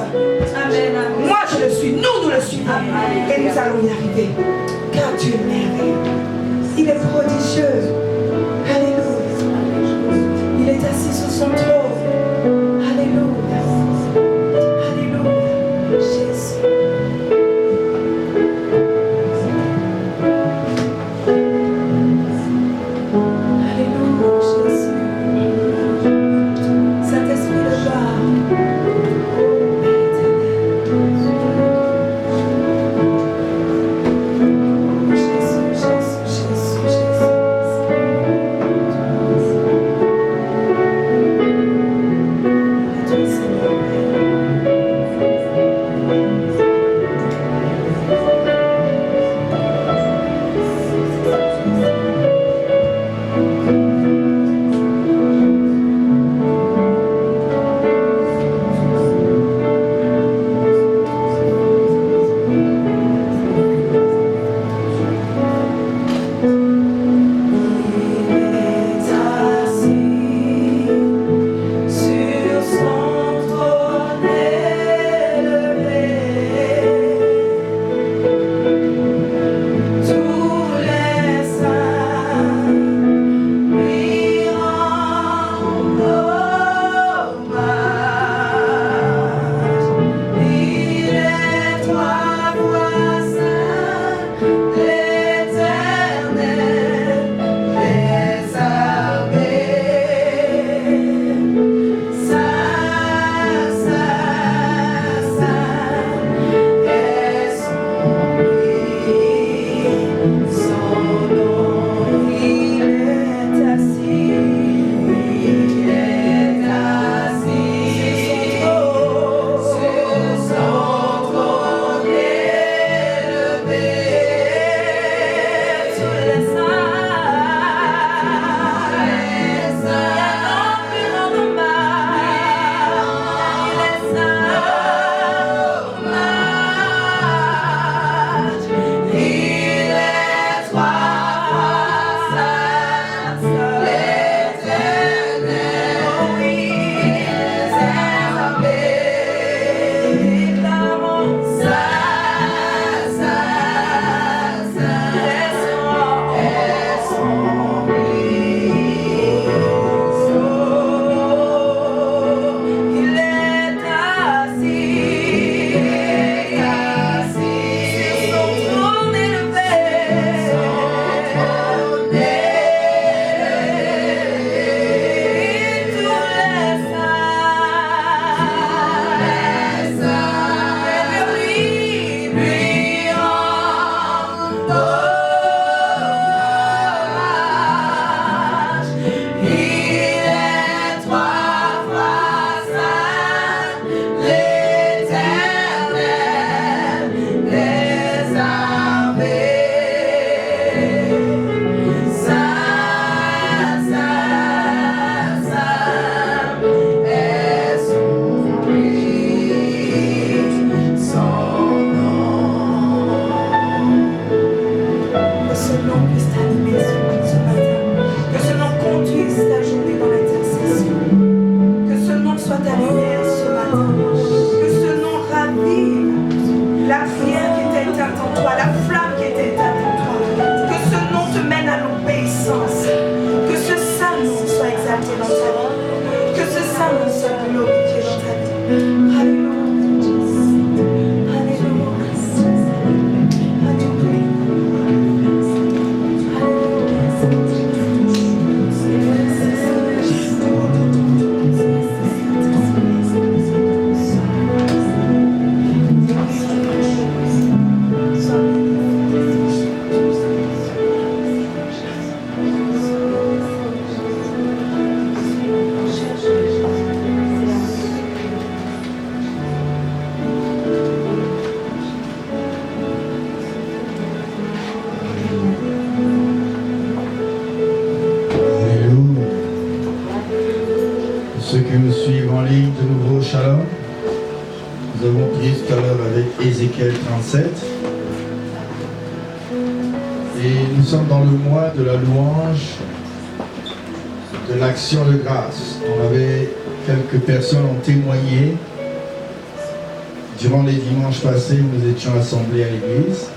Amen. Moi je le suis. Nous le suivons. Amen. Et nous allons y arriver. Car Dieu est merveilleux. Il est prodigieux. Alléluia. Il est assis sur son trône. Alléluia. Alléluia. Jésus. toi, la flamme qui est éteinte en toi. Que ce nom te mène à l'obéissance. Que ce saint nom soit exalté dans ta vie. Que ce saint nom soit glorifié dans ta vie. Alléluia. Ceux qui nous suivent en ligne, de nouveau, shalom. Nous avons prié tout à l'heure avec Ézéchiel 37. Et nous sommes dans le mois de la louange, de l'action de grâce. On avait, quelques personnes ont témoigné durant les dimanches passés où nous étions assemblés à l'église.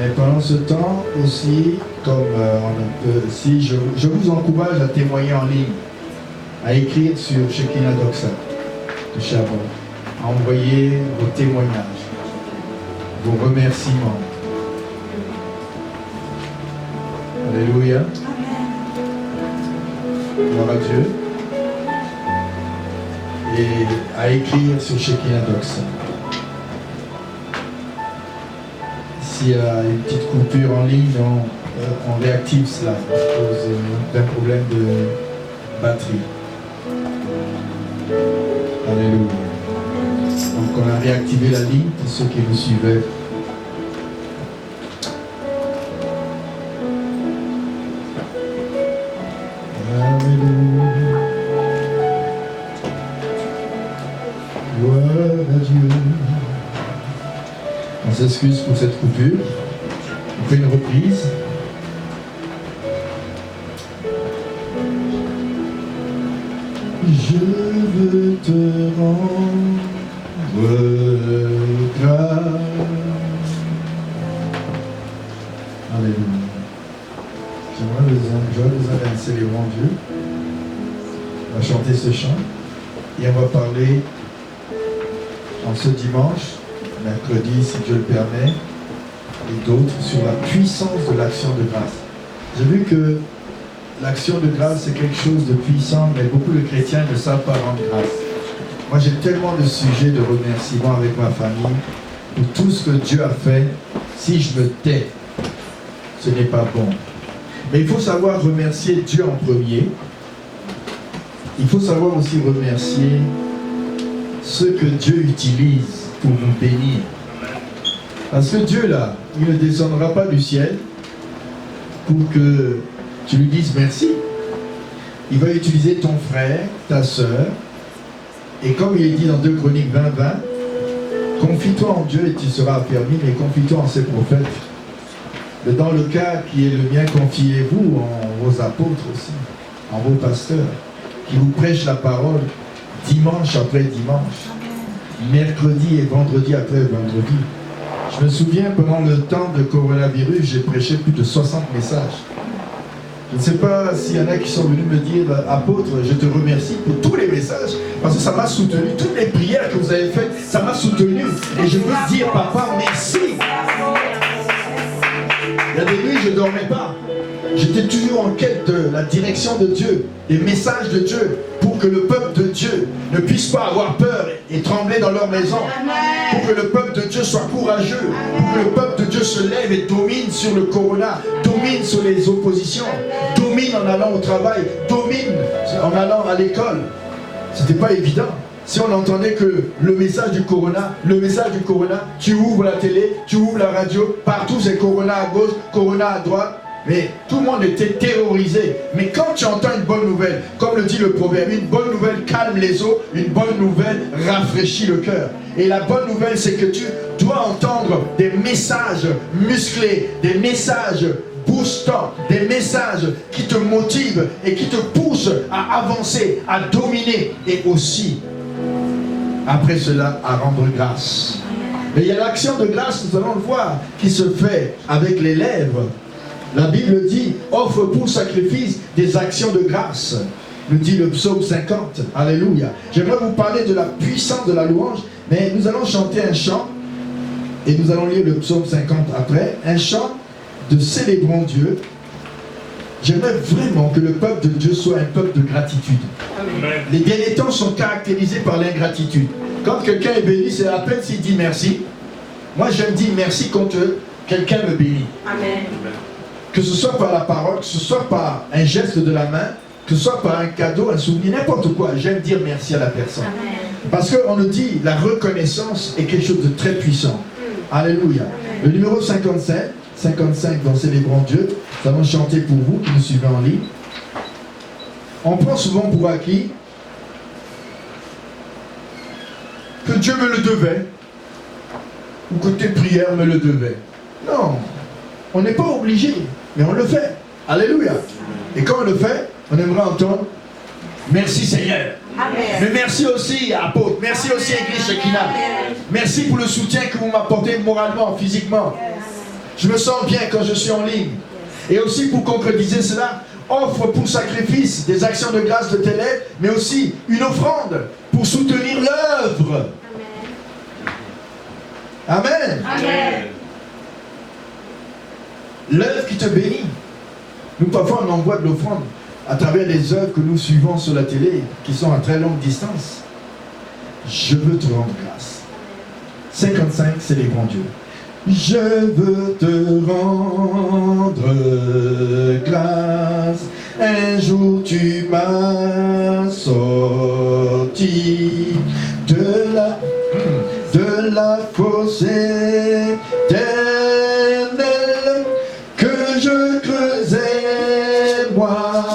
Et pendant ce temps aussi, comme si je vous encourage à témoigner en ligne, à écrire sur Shekinah Doxa de Chabot, à envoyer vos témoignages, vos remerciements. Alléluia. Gloire à Dieu. Et à écrire sur Shekinah Doxa. S'il y a une petite coupure en ligne, on réactive cela à cause d'un problème de batterie. Alléluia. Donc on a réactivé la ligne pour ceux qui nous suivaient. Alléluia. Gloire à Dieu. On s'excuse pour cette coupure. On fait une reprise. Je veux te rendre grâce. Alléluia. J'aimerais les annoncer les bons Dieu. On va chanter ce chant et on va parler en ce dimanche, mercredi si Dieu le permet, et d'autres sur la puissance de l'action de grâce. J'ai vu que l'action de grâce, c'est quelque chose de puissant, mais beaucoup de chrétiens ne savent pas rendre grâce. Moi, j'ai tellement de sujets de remerciements avec ma famille pour tout ce que Dieu a fait. Si je me tais, ce n'est pas bon. Mais il faut savoir remercier Dieu en premier. Il faut savoir aussi remercier ceux que Dieu utilise pour nous bénir. Parce que Dieu, là, il ne descendra pas du ciel pour que tu lui dises merci. Il va utiliser ton frère, ta soeur, et comme il est dit dans 2 Chroniques 20, 20, confie-toi en Dieu et tu seras affermi, mais confie-toi en ses prophètes. Mais dans le cas qui est le mien, confiez-vous en vos apôtres aussi, en vos pasteurs, qui vous prêchent la parole dimanche après dimanche, mercredi et vendredi après vendredi. Je me souviens, pendant le temps de coronavirus, j'ai prêché plus de 60 messages. Je ne sais pas s'il y en a qui sont venus me dire, apôtre, je te remercie pour tous les messages, parce que ça m'a soutenu. Toutes les prières que vous avez faites, ça m'a soutenu. Et je veux dire, papa, merci. Il y a des nuits, je ne dormais pas. J'étais toujours en quête de la direction de Dieu, des messages de Dieu, pour que le peuple de Dieu ne puisse pas avoir peur et trembler dans leur maison. Pour que le peuple de Dieu soit courageux. Pour que le peuple de Dieu se lève et domine sur le corona, domine sur les oppositions, domine en allant au travail, domine en allant à l'école. C'était pas évident. Si on entendait que le message du corona, tu ouvres la télé, tu ouvres la radio, partout c'est corona à gauche, corona à droite. Mais tout le monde était terrorisé. Mais quand tu entends une bonne nouvelle, comme le dit le proverbe, une bonne nouvelle calme les eaux, une bonne nouvelle rafraîchit le cœur. Et la bonne nouvelle, c'est que tu dois entendre des messages musclés, des messages boostants, des messages qui te motivent et qui te poussent à avancer, à dominer et aussi, après cela, à rendre grâce. Mais il y a l'action de grâce, nous allons le voir, qui se fait avec les lèvres. La Bible dit, offre pour sacrifice des actions de grâce. Nous dit le psaume 50. Alléluia. J'aimerais vous parler de la puissance de la louange, mais nous allons chanter un chant, et nous allons lire le psaume 50 après, un chant de célébrons Dieu. J'aimerais vraiment que le peuple de Dieu soit un peuple de gratitude. Amen. Les derniers temps sont caractérisés par l'ingratitude. Quand quelqu'un est béni, c'est à peine s'il dit merci. Moi, j'aime dire merci quand quelqu'un me bénit. Amen. Que ce soit par la parole, que ce soit par un geste de la main, que ce soit par un cadeau, un souvenir, n'importe quoi. J'aime dire merci à la personne. Amen. Parce qu'on nous dit, la reconnaissance est quelque chose de très puissant. Alléluia. Amen. Le numéro 55 dans Célébrons Dieu, nous allons chanter pour vous qui nous suivez en ligne. On prend souvent pour acquis que Dieu me le devait, ou que tes prières me le devaient. Non, on n'est pas obligé, mais on le fait. Alléluia. Et quand on le fait, on aimerait entendre merci Seigneur. Amen. Mais merci aussi apôtre, merci aussi Église Shekinah. Merci pour le soutien que vous m'apportez moralement, physiquement. Je me sens bien quand je suis en ligne. Et aussi pour concrétiser cela, offre pour sacrifice des actions de grâce de tes lèvres, mais aussi une offrande pour soutenir l'œuvre. Amen. Amen. L'œuvre qui te bénit. Nous parfois on envoie de l'offrande à travers les œuvres que nous suivons sur la télé, qui sont à très longue distance. Je veux te rendre grâce. 55, célébrons Dieu. Je veux te rendre grâce. Un jour tu m'as sorti de la fosse éternelle que je creusais moi-même.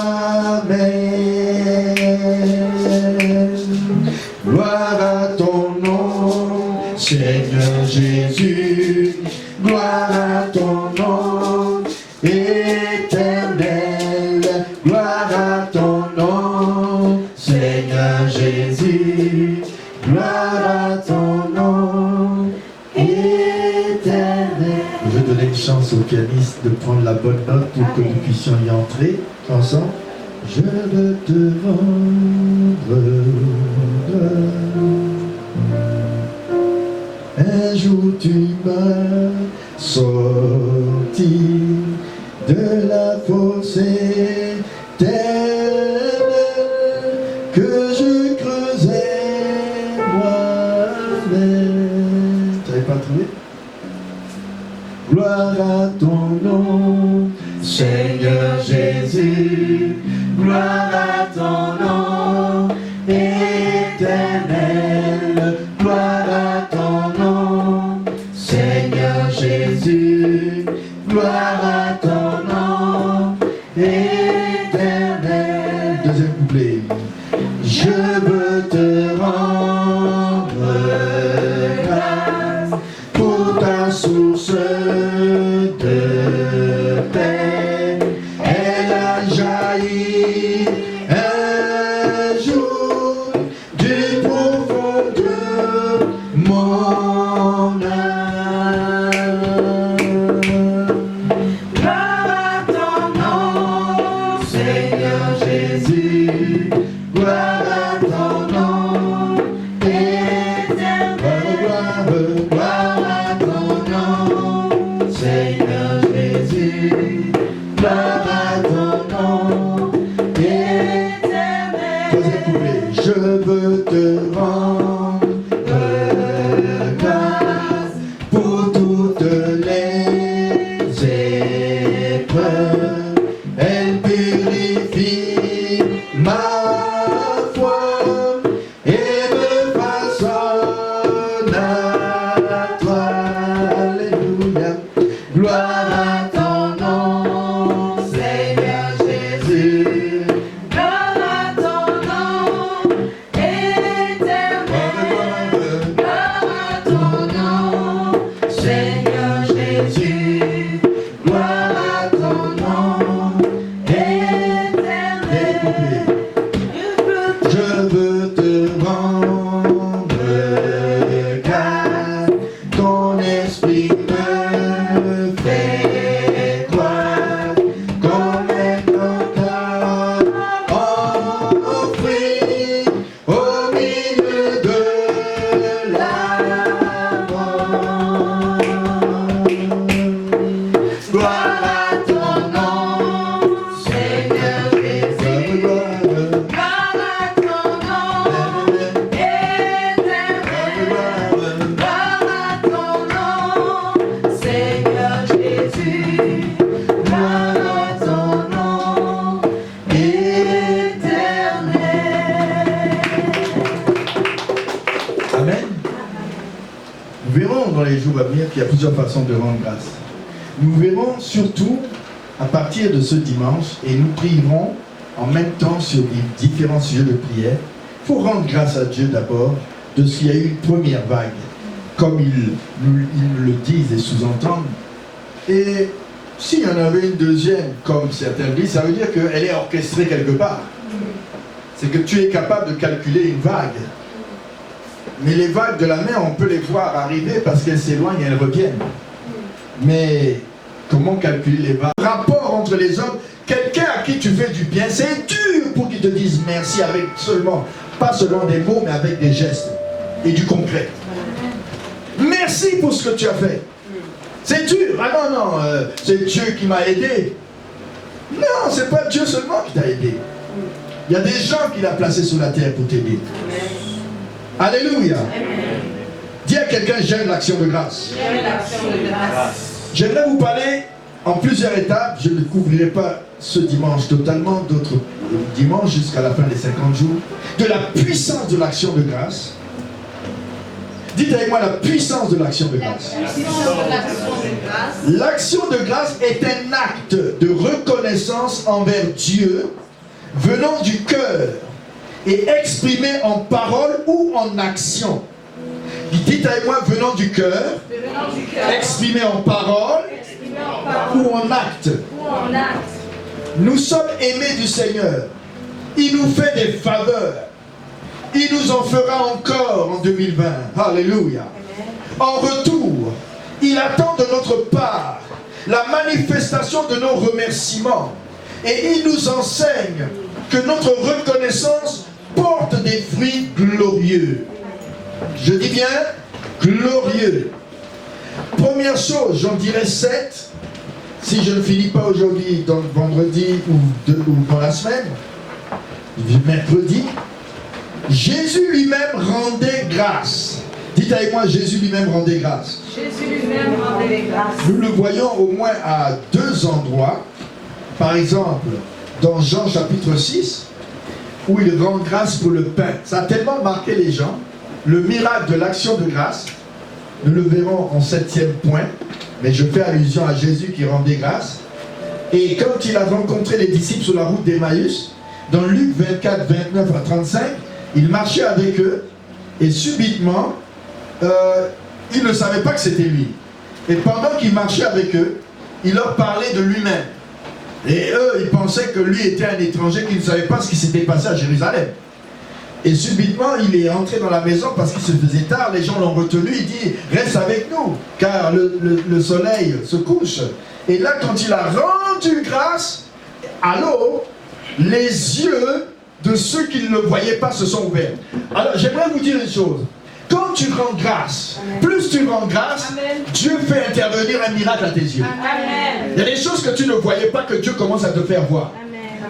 Gloire à ton nom, Seigneur Jésus. Gloire à ton nom éternel. Gloire à ton nom, Seigneur Jésus. Gloire à ton nom éternel. Je vais donner une chance au pianiste de prendre la bonne note pour que nous puissions y entrer ensemble. Je veux te rendre un jour tu m'as sorti de la fosse éternelle que je creusais moi-même. Tu n'avais pas trouvé? Gloire à ton nom, Seigneur Jésus. Gloire à ton nom éternel. Gloire à ton nom, Seigneur Jésus. Gloire à ton nom éternel. Deuxième couplet. Je veux te rendre grâce pour ta source de paix. Elle a jailli un jour du profond de mon âme. Gloire à ton nom, Seigneur Jésus. Gloire à ton nom éternel. Gloire à ton nom, Seigneur Jésus. Gloire à ton nom éternel. Troisième couplet. Je veux te rendre grâce pour toutes les épreuves. Elle purifie ma foi et me façonne à toi. Alléluia. Gloire à ton nom, Seigneur Jésus. Gloire à ton nom éternel. Gloire à ton nom, Seigneur Jésus. Gloire à ton nom éternel. Je veux te rendre grâce. Ton Saint-Esprit me fait croire comme un cantar offrit au milieu de la mort. Gloire à ton nom, Seigneur Jésus. Gloire à ton nom, éternel. Gloire à ton nom, Seigneur Jésus. Gloire à ton nom, éternel. Amen. Nous verrons dans les jours à venir qu'il y a plusieurs façons de rendre grâce. Nous verrons surtout à partir de ce dimanche et nous prierons en même temps sur les différents sujets de prière. Il faut rendre grâce à Dieu d'abord de ce qu'il y a eu une première vague, comme ils nous le disent et sous-entendent. Et s'il y en avait une deuxième, comme certains disent, ça veut dire qu'elle est orchestrée quelque part. C'est que tu es capable de calculer une vague. Mais les vagues de la mer, on peut les voir arriver parce qu'elles s'éloignent et elles reviennent. Mais comment calculer les vagues? Rapport entre les hommes, quelqu'un à qui tu fais du bien, c'est dur pour qu'il te dise merci avec seulement, pas seulement des mots, mais avec des gestes et du concret. Merci pour ce que tu as fait. C'est dur. Ah non, c'est Dieu qui m'a aidé. Non, c'est pas Dieu seulement qui t'a aidé. Il y a des gens qu'il a placés sur la terre pour t'aider. Alléluia. Dis à quelqu'un, j'aime l'action de grâce. J'aime l'action de grâce. J'aimerais vous parler en plusieurs étapes. Je ne couvrirai pas ce dimanche totalement, d'autres dimanches jusqu'à la fin des 50 jours, de la puissance de l'action de grâce. Dites avec moi la puissance de l'action de grâce. L'action de grâce est un acte de reconnaissance envers Dieu venant du cœur et exprimé en parole ou en action. Dites avec moi venant du cœur, exprimé en parole ou en acte. Nous sommes aimés du Seigneur. Il nous fait des faveurs. Il nous en fera encore en 2020. Alléluia. En retour, il attend de notre part la manifestation de nos remerciements. Et il nous enseigne que notre reconnaissance porte des fruits glorieux. Je dis bien glorieux. Première chose, j'en dirais 7. Si je ne finis pas aujourd'hui, donc vendredi ou dans la semaine, mercredi, Jésus lui-même rendait grâce. Dites avec moi, Jésus lui-même rendait grâce. Jésus lui-même rendait grâce. Nous le voyons au moins à 2 endroits. Par exemple, dans Jean chapitre 6, où il rend grâce pour le pain. Ça a tellement marqué les gens. Le miracle de l'action de grâce, nous le verrons en 7e point, mais je fais allusion à Jésus qui rendait grâce. Et quand il a rencontré les disciples sur la route d'Emmaüs, dans Luc 24, 29 à 35, il marchait avec eux, et subitement, ils ne savaient pas que c'était lui. Et pendant qu'il marchait avec eux, il leur parlait de lui-même. Et eux, ils pensaient que lui était un étranger qui ne savait pas ce qui s'était passé à Jérusalem. Et subitement, il est entré dans la maison parce qu'il se faisait tard, les gens l'ont retenu, il dit « Reste avec nous, car le soleil se couche. » Et là, quand il a rendu grâce, allô, les yeux de ceux qui ne le voyaient pas se sont ouverts. Alors, j'aimerais vous dire une chose. Quand tu rends grâce, plus tu rends grâce, Dieu fait intervenir un miracle à tes yeux. Amen. Il y a des choses que tu ne voyais pas que Dieu commence à te faire voir.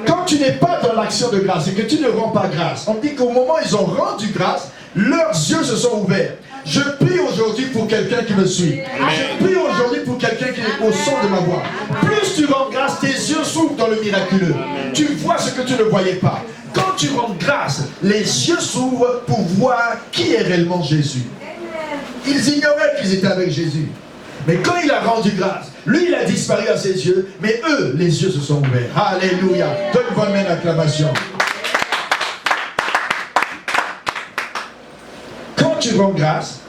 Quand tu n'es pas dans l'action de grâce et que tu ne rends pas grâce, on dit qu'au moment où ils ont rendu grâce, leurs yeux se sont ouverts. Je prie aujourd'hui pour quelqu'un qui me suit. Je prie aujourd'hui pour quelqu'un qui est au son de ma voix. Plus tu rends grâce, tes yeux s'ouvrent dans le miraculeux. Tu vois ce que tu ne voyais pas. Quand tu rends grâce, les yeux s'ouvrent pour voir qui est réellement Jésus. Ils ignoraient qu'ils étaient avec Jésus. Mais quand il a rendu grâce, lui il a disparu à ses yeux, mais eux, les yeux se sont ouverts. Alléluia. Donne une bonne main d'acclamation. Quand tu rends grâce,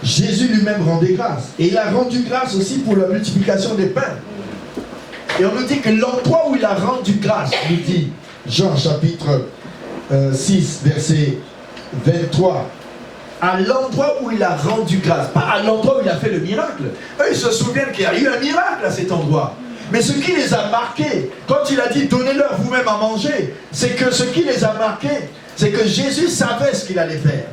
Jésus lui-même rendait grâce. Et il a rendu grâce aussi pour la multiplication des pains. Et on nous dit que l'endroit où il a rendu grâce, nous dit Jean chapitre 6, verset 23 à l'endroit où il a rendu grâce, pas à l'endroit où il a fait le miracle. Eux, ils se souviennent qu'il y a eu un miracle à cet endroit. Mais ce qui les a marqués, quand il a dit donnez-leur vous-même à manger, c'est que ce qui les a marqués, c'est que Jésus savait ce qu'il allait faire.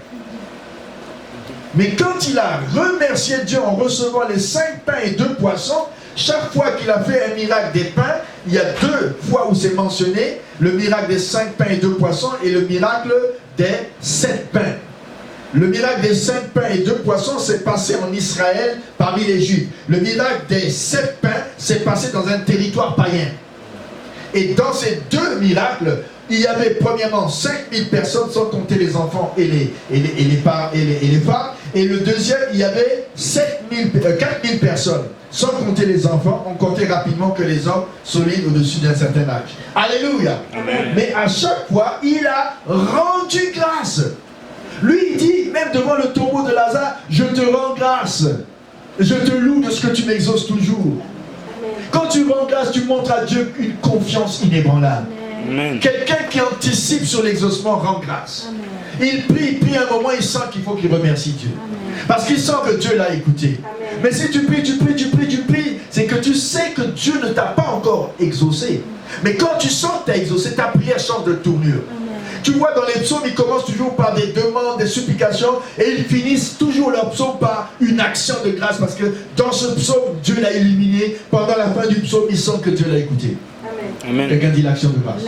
Mais quand il a remercié Dieu en recevant les 5 pains et 2 poissons, chaque fois qu'il a fait un miracle des pains, il y a 2 fois où c'est mentionné, le miracle des 5 pains et 2 poissons et le miracle des 7 pains. Le miracle des 5 pains et 2 poissons s'est passé en Israël parmi les Juifs. Le miracle des 7 pains s'est passé dans un territoire païen. Et dans ces 2 miracles, il y avait premièrement 5000 personnes, sans compter les enfants et les femmes. Et le deuxième, il y avait 4000 personnes, sans compter les enfants. On comptait rapidement que les hommes solides au-dessus d'un certain âge. Alléluia. Amen. Mais à chaque fois, il a rendu grâce. Lui, il dit, même devant le tombeau de Lazare, je te rends grâce. Je te loue de ce que tu m'exauces toujours. Quand tu rends grâce, tu montres à Dieu une confiance inébranlable. Quelqu'un qui anticipe sur l'exaucement rend grâce. Amen. Il prie un moment, il sent qu'il faut qu'il remercie Dieu. Amen. Parce qu'il sent que Dieu l'a écouté. Amen. Mais si tu pries, c'est que tu sais que Dieu ne t'a pas encore exaucé. Mais quand tu sens que tu as exaucé, ta prière change de tournure. Amen. Tu vois, dans les psaumes, ils commencent toujours par des demandes, des supplications, et ils finissent toujours leur psaume par une action de grâce, parce que dans ce psaume, Dieu l'a illuminé. Pendant la fin du psaume, ils sentent que Dieu l'a écouté. Amen. Quelqu'un dit l'action de grâce.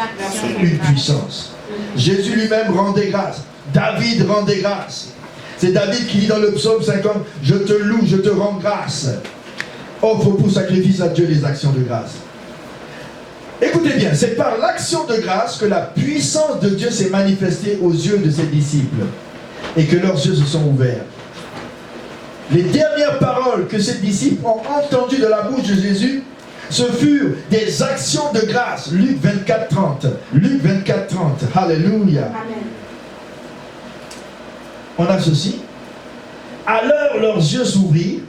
Une puissance. Jésus lui-même rendait grâce. David rendait grâce. C'est David qui dit dans le psaume 50, je te loue, je te rends grâce. Offre pour sacrifice à Dieu les actions de grâce. Écoutez bien, c'est par l'action de grâce que la puissance de Dieu s'est manifestée aux yeux de ses disciples et que leurs yeux se sont ouverts. Les dernières paroles que ses disciples ont entendues de la bouche de Jésus, ce furent des actions de grâce. Luc 24, 30. Luc 24, 30. Alléluia. Amen. On a ceci. Alors leurs yeux s'ouvrirent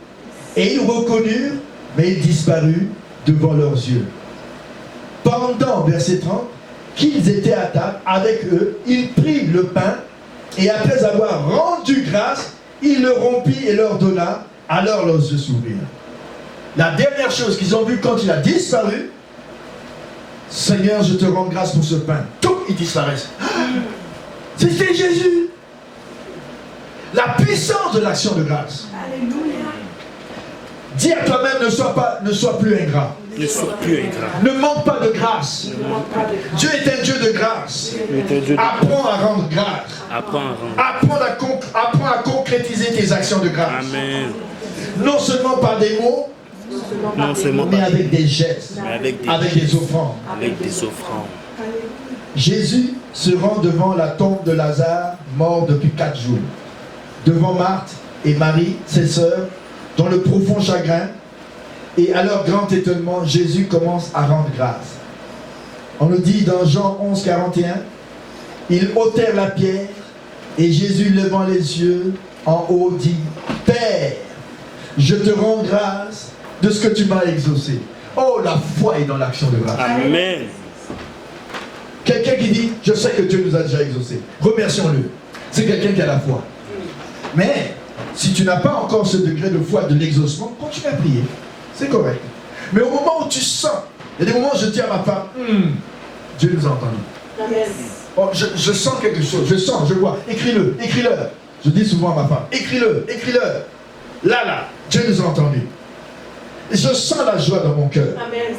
et ils reconnurent, mais ils disparurent devant leurs yeux. Pendant, verset 30, qu'ils étaient à table avec eux, il prit le pain et après avoir rendu grâce, il le rompit et leur donna. Alors leurs yeux s'ouvrirent. La dernière chose qu'ils ont vue quand il a disparu, Seigneur, je te rends grâce pour ce pain. Tout, ils disparaissent. C'était Jésus. La puissance de l'action de grâce. Alléluia. Dis à toi-même, ne sois plus ingrat. Ne sois plus ingrat. Ne manque pas de grâce. Dieu est un Dieu de grâce. Apprends à rendre grâce. Apprends à concrétiser tes actions de grâce. Amen. Non seulement par des mots, mais avec des gestes, avec des offrandes. Jésus se rend devant la tombe de Lazare, mort depuis 4 jours. Devant Marthe et Marie, ses sœurs, dans le profond chagrin. Et à leur grand étonnement, Jésus commence à rendre grâce. On nous dit dans Jean 11, 41, ils ôtèrent la pierre et Jésus, levant les yeux en haut, dit, Père, je te rends grâce de ce que tu m'as exaucé. Oh, la foi est dans l'action de grâce. Amen. Quelqu'un qui dit, je sais que Dieu nous a déjà exaucés. Remercions-le. C'est quelqu'un qui a la foi. Mais, si tu n'as pas encore ce degré de foi de l'exaucement, continue à prier. C'est correct. Mais au moment où tu sens, il y a des moments où je dis à ma femme, Dieu nous a entendus. Amen. Oh, je sens quelque chose, je vois. Écris-le. Je dis souvent à ma femme, écris-le. Là, Dieu nous a entendus. Et je sens la joie dans mon cœur. Amen.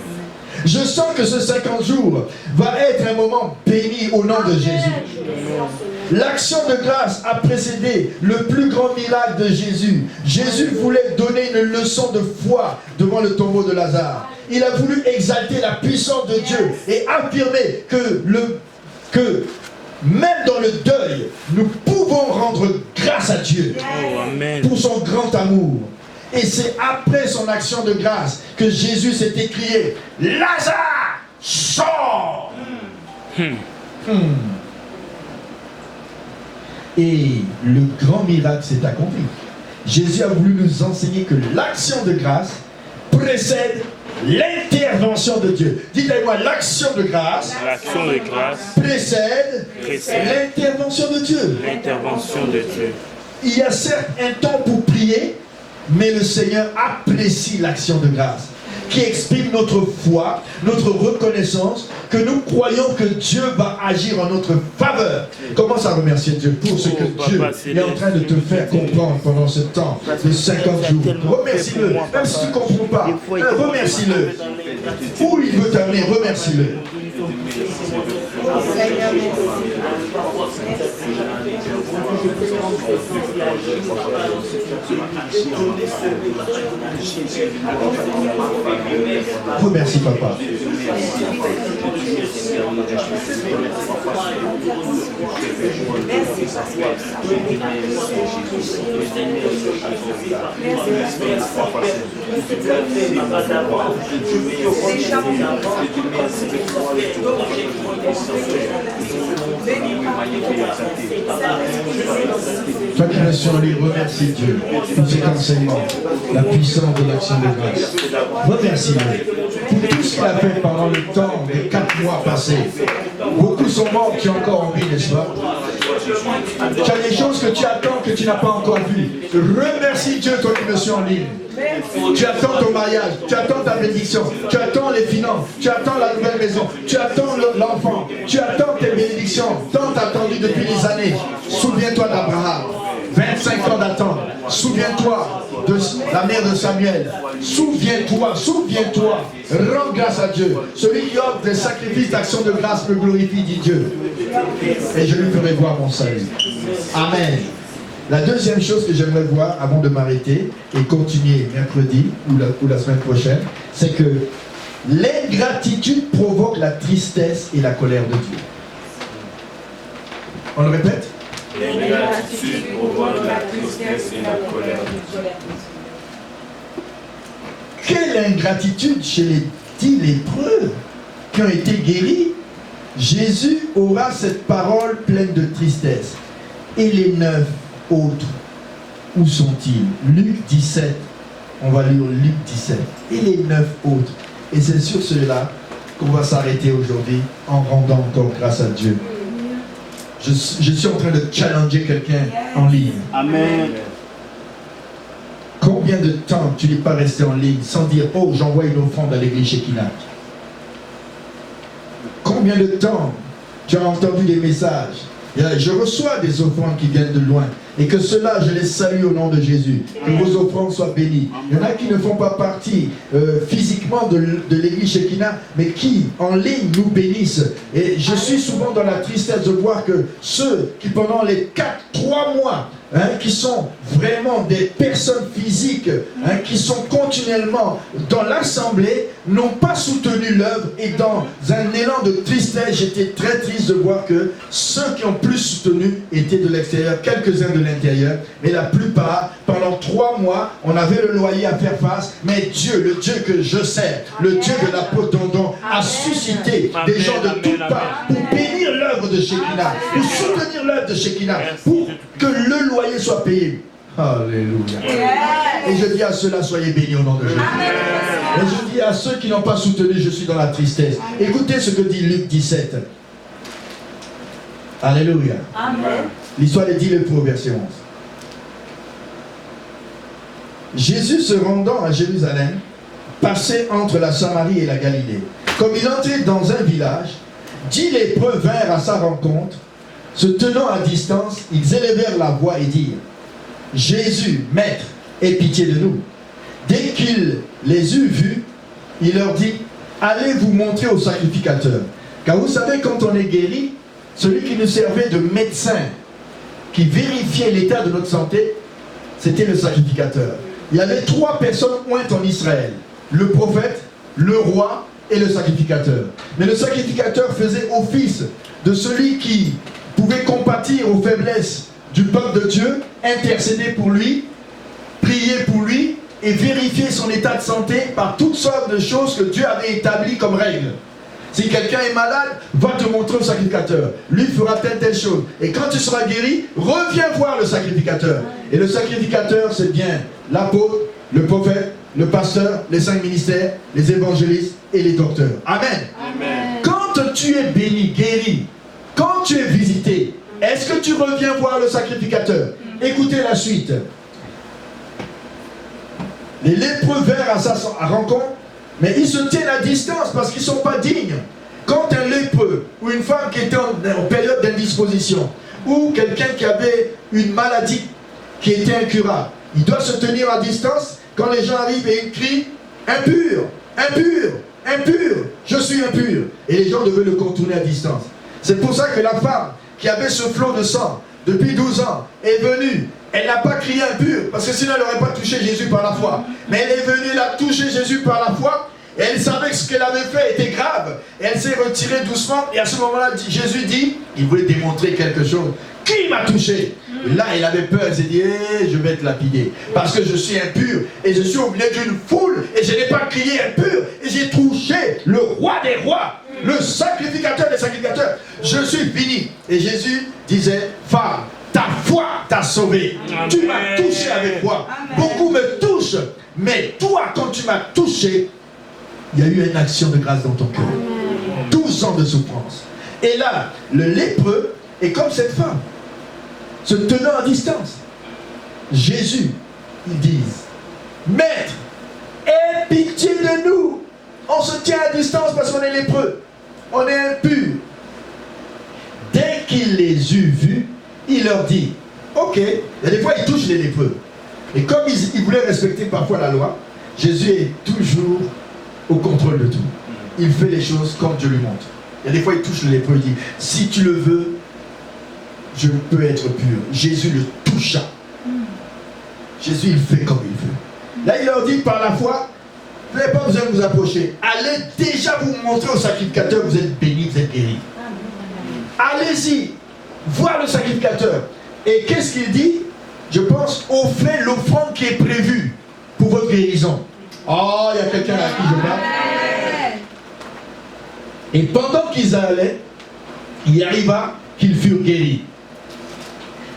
Je sens que ce 50 jours va être un moment béni au nom de Jésus. L'action de grâce a précédé le plus grand miracle de Jésus. Jésus voulait donner une leçon de foi devant le tombeau de Lazare. Il a voulu exalter la puissance de Dieu et affirmer que même dans le deuil, nous pouvons rendre grâce à Dieu pour son grand amour. Et c'est après son action de grâce que Jésus s'est écrié, Lazare, sors. Et le grand miracle s'est accompli. Jésus a voulu nous enseigner que l'action de grâce précède l'intervention de Dites avec moi, l'action de grâce précède l'intervention de Dieu. L'intervention de Dieu. il y a certes un temps pour prier, mais le Seigneur apprécie l'action de grâce qui exprime notre foi, notre reconnaissance, que nous croyons que Dieu va agir en notre faveur. Commence à remercier Dieu pour ce que Dieu est en train de te faire comprendre pendant ce temps de 50 jours. Remercie-le, même si tu ne comprends pas. Remercie-le. Où il veut t'amener, remercie-le. Remercie papa. Toi qui restes sur lui, remercie Dieu pour cet enseignement, la puissance de l'action de grâce. Remercie-le pour tout ce qu'il a fait pendant le temps des 4 mois passés. Beaucoup sont morts qui ont encore envie, n'est-ce pas? Tu as des choses que tu attends que tu n'as pas encore vues. Remercie Dieu, toi qui me suis en ligne. Tu attends ton mariage, tu attends ta bénédiction, tu attends les finances, tu attends la nouvelle maison, tu attends l'enfant, tu attends tes bénédictions, tant attendues depuis des années. Souviens-toi d'Abraham, 25 ans d'attente. Souviens-toi de la mère de Samuel. Souviens-toi, souviens-toi. Rends grâce à Dieu. Celui qui offre des sacrifices d'action de grâce me glorifie, dit Dieu. Et je lui ferai voir mon salut. Amen. La deuxième chose que j'aimerais voir avant de m'arrêter et continuer mercredi ou la semaine prochaine, c'est que l'ingratitude provoque la tristesse et la colère de Dieu. On le répète? L'ingratitude provoque la tristesse et la colère de Dieu. Quelle ingratitude chez les 10 lépreux qui ont été guéris. Jésus aura cette parole pleine de tristesse. Et les 9 autres, où sont-ils? Luc 17. On va lire Luc 17. Et les 9 autres. Et c'est sur cela qu'on va s'arrêter aujourd'hui en rendant encore grâce à Dieu. Je suis en train de challenger quelqu'un en ligne. Amen. Combien de temps tu n'es pas resté en ligne sans dire « Oh, j'envoie une offrande à l'église Shekinah » Combien de temps tu as entendu des messages? Je reçois des offrandes qui viennent de loin. Et que cela, je les salue au nom de Jésus. Que vos offrandes soient bénies. Il y en a qui ne font pas partie physiquement de l'église Shekinah, mais qui, en ligne, nous bénissent. Et je suis souvent dans la tristesse de voir que ceux qui, pendant les 3 mois, qui sont vraiment des personnes physiques, qui sont continuellement dans l'assemblée, n'ont pas soutenu l'œuvre. Et dans un élan de tristesse, j'étais très triste de voir que ceux qui ont plus soutenu étaient de l'extérieur, quelques-uns de l'intérieur, mais la plupart, pendant 3 mois, on avait le loyer à faire face, mais Dieu, le Dieu que je sers, le Dieu de l'apôtre Dondon, a suscité des gens de toutes parts pour bénir l'œuvre de Shekinah, pour soutenir l'œuvre de Shekinah, pour que le loyer soit payé. Alléluia. Et je dis à ceux-là, soyez bénis au nom de Jésus. Et je dis à ceux qui n'ont pas soutenu, je suis dans la tristesse. Écoutez ce que dit Luc 17. Alléluia. L'histoire des 10 lépreux, verset 11. Jésus se rendant à Jérusalem, passait entre la Samarie et la Galilée. Comme il entrait dans un village, 10 lépreux vinrent à sa rencontre. Se tenant à distance, ils élevèrent la voix et dirent: Jésus, Maître, aie pitié de nous. Dès qu'il les eut vus, il leur dit: allez vous montrer au sacrificateur. Car vous savez, quand on est guéri, celui qui nous servait de médecin, qui vérifiait l'état de notre santé, c'était le sacrificateur. Il y avait 3 personnes ointes en Israël: le prophète, le roi et le sacrificateur. Mais le sacrificateur faisait office de celui qui pouvait compatir aux faiblesses du peuple de Dieu, intercéder pour lui, prier pour lui et vérifier son état de santé par toutes sortes de choses que Dieu avait établies comme règles. Si quelqu'un est malade, va te montrer au sacrificateur. Lui fera telle chose. Et quand tu seras guéri, reviens voir le sacrificateur. Et le sacrificateur, c'est bien l'apôtre, le prophète, le pasteur, les 5 ministères, les évangélistes et les docteurs. Amen. Amen. Quand tu es béni, guéri, quand tu es visité, est-ce que tu reviens voir le sacrificateur? Écoutez la suite. Les lépreux vinrent à sa rencontre, mais ils se tiennent à distance parce qu'ils ne sont pas dignes. Quand un lépreux ou une femme qui était en période d'indisposition ou quelqu'un qui avait une maladie qui était incurable, il doit se tenir à distance quand les gens arrivent et ils crient « impur, impur, impur, je suis impur ». Et les gens devaient le contourner à distance. C'est pour ça que la femme qui avait ce flot de sang depuis 12 ans est venue. Elle n'a pas crié impur, parce que sinon elle n'aurait pas touché Jésus par la foi. Mais elle est venue, elle a touché Jésus par la foi, et elle savait que ce qu'elle avait fait était grave. Et elle s'est retirée doucement, et à ce moment-là, Jésus dit, il voulait démontrer quelque chose. Qui m'a touché? Et là, elle avait peur, elle s'est dit, je vais être lapidé, parce que je suis impur, et je suis au milieu d'une foule, et je n'ai pas crié impur, et j'ai touché le roi des rois, le sacrificateur des sacrificateurs. Je suis fini. Et Jésus disait, femme, ta foi t'a sauvé. Tu m'as touché avec foi. Beaucoup me touchent. Mais toi, quand tu m'as touché, il y a eu une action de grâce dans ton cœur. 12 ans de souffrance. Et là, le lépreux est comme cette femme, se tenant à distance. Jésus, ils disent, Maître, aie pitié de nous. On se tient à distance parce qu'on est lépreux. On est impur. Dès qu'il les eut vus, il leur dit, ok, il y a des fois il touche les lépreux. Et comme il voulait respecter parfois la loi, Jésus est toujours au contrôle de tout. Il fait les choses comme Dieu lui montre. Il y a des fois il touche le lépreux, il dit, si tu le veux, je peux être pur. Jésus le toucha. Jésus il fait comme il veut. Là il leur dit par la foi, vous n'avez pas besoin de vous approcher. Allez déjà vous montrer au sacrificateur, vous êtes bénis, vous êtes guéris. Allez-y, voir le sacrificateur. Et qu'est-ce qu'il dit? Je pense, offrez l'offrande qui est prévue pour votre guérison. Oh, il y a quelqu'un à qui je parle. Et pendant qu'ils allaient, il arriva qu'ils furent guéris.